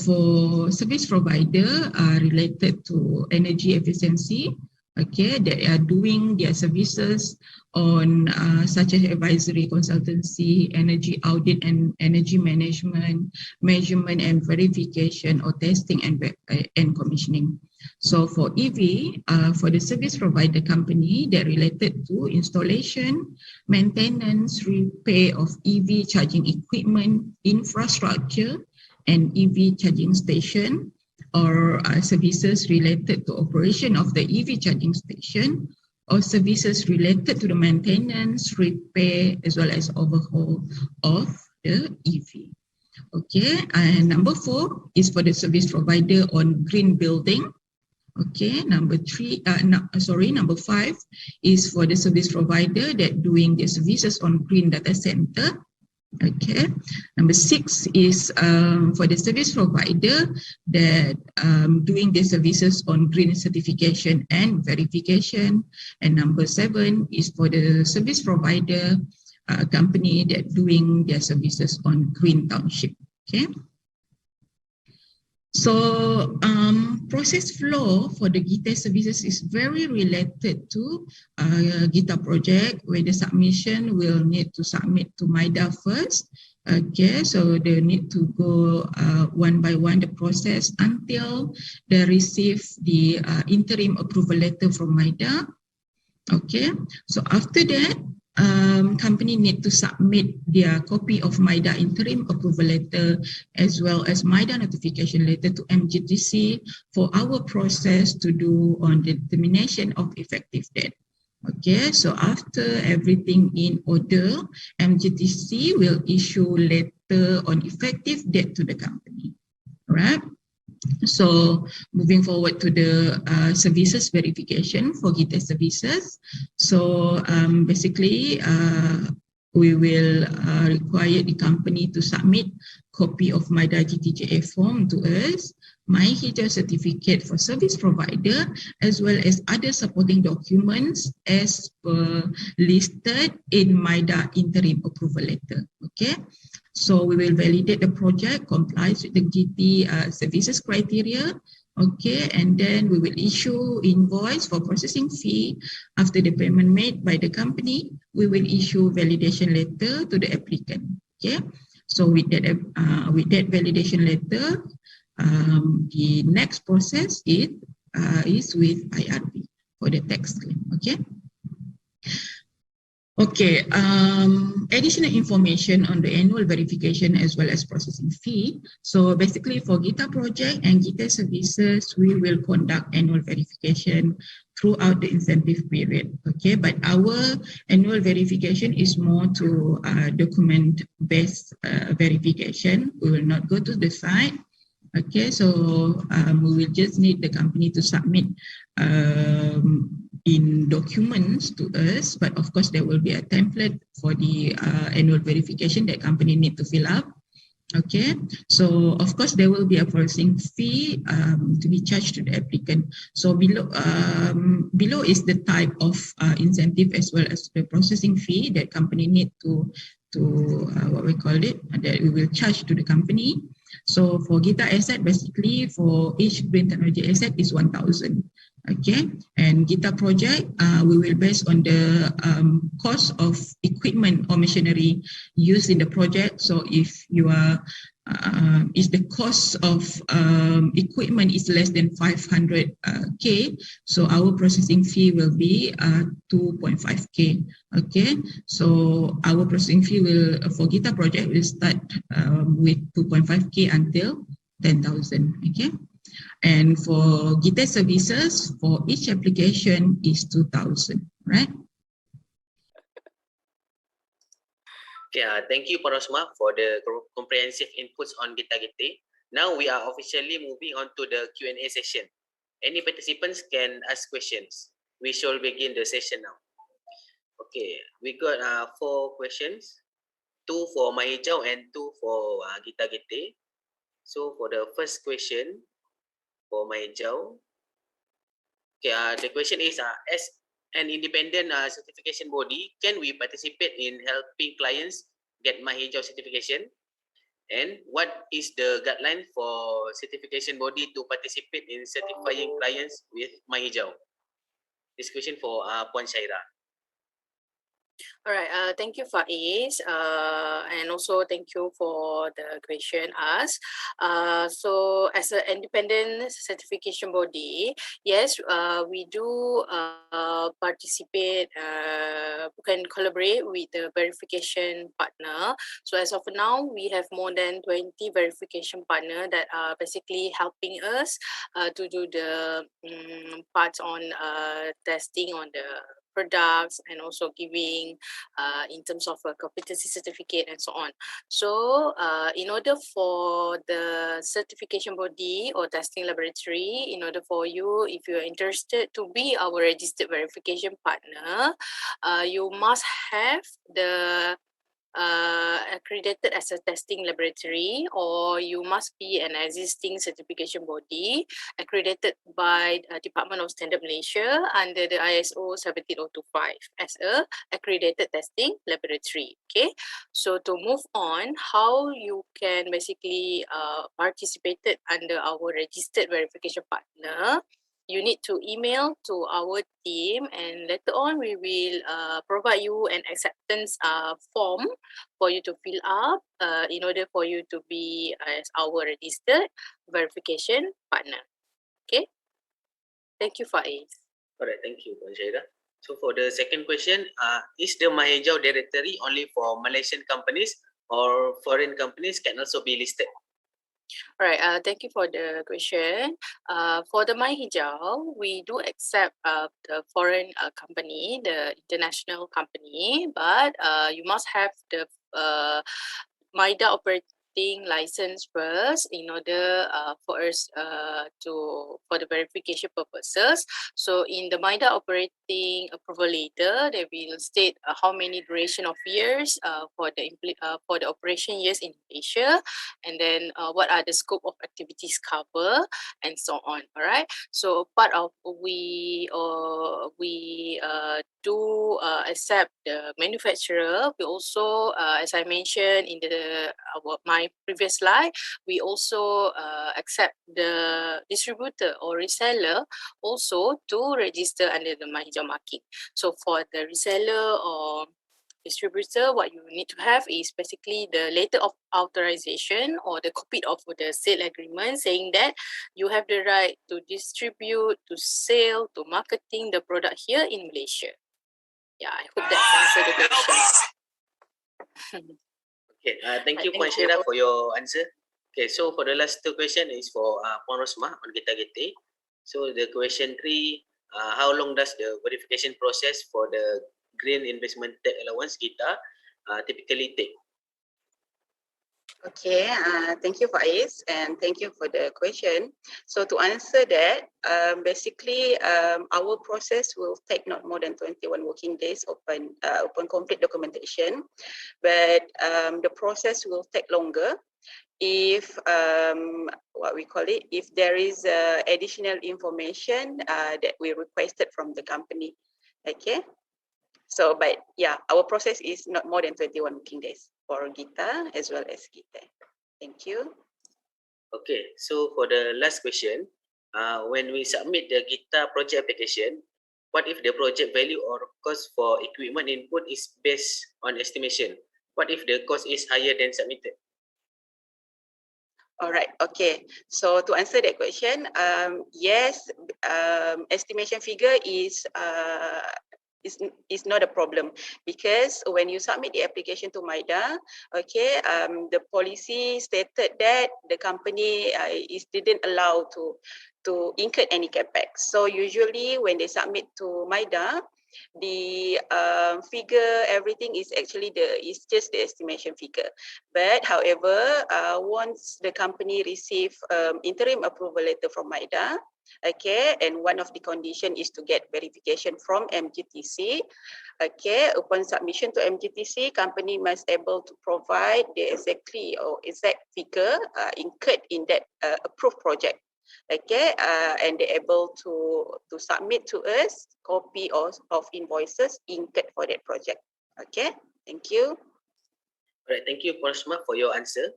for service provider related to energy efficiency, okay, they are doing their services on such as advisory, consultancy, energy audit and energy management, measurement and verification, or testing and commissioning. So for EV, for the service provider company, they're related to installation, maintenance, repair of EV charging equipment, infrastructure, and EV charging station, or services related to operation of the EV charging station, or services related to the maintenance, repair, as well as overhaul of the EV. Okay, and number 4 is for the service provider on green building. Okay, number 5 is for the service provider that doing the services on green data center. Okay. Number 6 is for the service provider that doing the services on green certification and verification. And number 7 is for the service provider company that doing their services on green township. Okay. So process flow for the Gita services is very related to Gita project, where the submission will need to submit to MIDA first. Okay, so they need to go one by one the process until they receive the interim approval letter from MIDA. Okay, so after that, company need to submit their copy of MIDA interim approval letter as well as MIDA notification letter to MGTC for our process to do on the determination of effective date. Okay, so after everything in order, MGTC will issue letter on effective date to the company. All right. So moving forward to the services verification for Gita services. So basically, we will require the company to submit copy of MIDA GTJA form to us, my Hijab certificate for service provider, as well as other supporting documents as per listed in MIDA interim approval letter. Okay. So we will validate the project complies with the GT services criteria. Okay, and then we will issue invoice for processing fee. After the payment made by the company, we will issue validation letter to the applicant. Okay, so with that validation letter, the next process is with IRP for the tax claim. Okay. Okay, additional information on the annual verification as well as processing fee. So basically for Gita project and Gita services, we will conduct annual verification throughout the incentive period. Okay, but our annual verification is more to document-based verification. We will not go to the site. Okay, so we will just need the company to submit in documents to us, but of course there will be a template for the annual verification that company need to fill up. Okay, so of course there will be a processing fee to be charged to the applicant. So below is the type of incentive as well as the processing fee that company need to what we call it, that we will charge to the company. So for Gita asset, basically for each green technology asset is 1,000. Okay, and Gita project, we will base on the cost of equipment or machinery used in the project. So if you are, if the cost of equipment is less than 500K, so our processing fee will be 2.5K. Okay, so our processing fee will for Gita project will start with 2.5K until 10,000. Okay. And for Gita services, for each application is 2,000, right? Okay, thank you, Parosma, for the comprehensive inputs on Gita Gita. Now we are officially moving on to the Q&A session. Any participants can ask questions. We shall begin the session now. Okay, we got 4 questions, 2 for Mahijau and 2 for Gita Gita. So for the first question, for Mahijau. Okay, the question is, as an independent certification body, can we participate in helping clients get Mahijau certification? And what is the guideline for certification body to participate in certifying clients with Mahijau? This question for Puan Shaira. All right, thank you, Faiz, and also thank you for the question asked. So as an independent certification body, yes, we do participate, can collaborate with the verification partner. So as of now, we have more than 20 verification partner that are basically helping us to do the parts on testing on the products and also giving in terms of a competency certificate and so on. So in order for the certification body or testing laboratory, in order for you, if you are interested to be our registered verification partner, you must have the accredited as a testing laboratory, or you must be an existing certification body accredited by Department of Standard Malaysia under the ISO 17025 as a accredited testing laboratory. Okay, so to move on, how you can basically participate under our registered verification partner, you need to email to our team, and later on we will provide you an acceptance form for you to fill up in order for you to be as our registered verification partner. Okay, thank you, Faiz. Alright, thank you, Puan Syairah. So for the second question, is the Hijab directory only for Malaysian companies or foreign companies can also be listed? All right, thank you for the question. For the Hijab, we do accept the foreign company, the international company, but you must have the MIDA operating license first in order for us for the verification purposes. So in the MIDA operating approval letter, they will state how many duration of years for the operation years in Malaysia, and then what are the scope of activities cover, and so on. All right. So part of we do accept the manufacturer. We also, as I mentioned in my previous slide, we also accept the distributor or reseller also to register under the Hijab marking. So for the reseller or distributor, what you need to have is basically the letter of authorization or the copy of the sale agreement saying that you have the right to distribute, to sell, to marketing the product here in Malaysia. Yeah, I hope that answered the question. Okay, thank you, Thank Puan Syairah, you. for your answer. Okay, so for the last two questions is for Puan Rosmah on Gita Gite. So the question 3, how long does the verification process for the Green Investment Tax Allowance Gita typically take? Okay, thank you, Faiz, and thank you for the question. So to answer that, basically, our process will take not more than 21 working days upon complete documentation, but the process will take longer if if there is additional information that we requested from the company. Okay. So, but yeah, our process is not more than 21 working days for Gita as well as Gita. Thank you. Okay, so for the last question, when we submit the Gita project application, what if the project value or cost for equipment input is based on estimation? What if the cost is higher than submitted? All right. Okay. So to answer that question, yes, estimation figure is not a problem, because when you submit the application to MIDA, okay, the policy stated that the company didn't allow to incur any capex. So usually when they submit to MIDA, the figure, everything is actually just the estimation figure. But however, once the company receive interim approval letter from MIDA, okay, and one of the condition is to get verification from MGTC. Okay, upon submission to MGTC, company must able to provide the exact figure incurred in that approved project. Okay, and they're able to submit to us copy of invoices incurred for that project. Okay, thank you. All right, thank you, Rosmah, for your answer.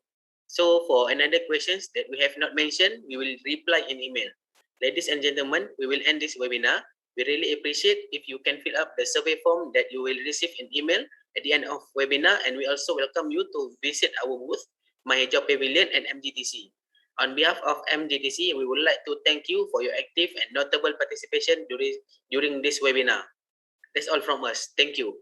So for another questions that we have not mentioned, we will reply in email. Ladies and gentlemen, we will end this webinar. We really appreciate if you can fill up the survey form that you will receive in email at the end of webinar, and we also welcome you to visit our booth, Hijab Pavilion and MGTC. On behalf of MGTC, we would like to thank you for your active and notable participation during this webinar. That's all from us. Thank you.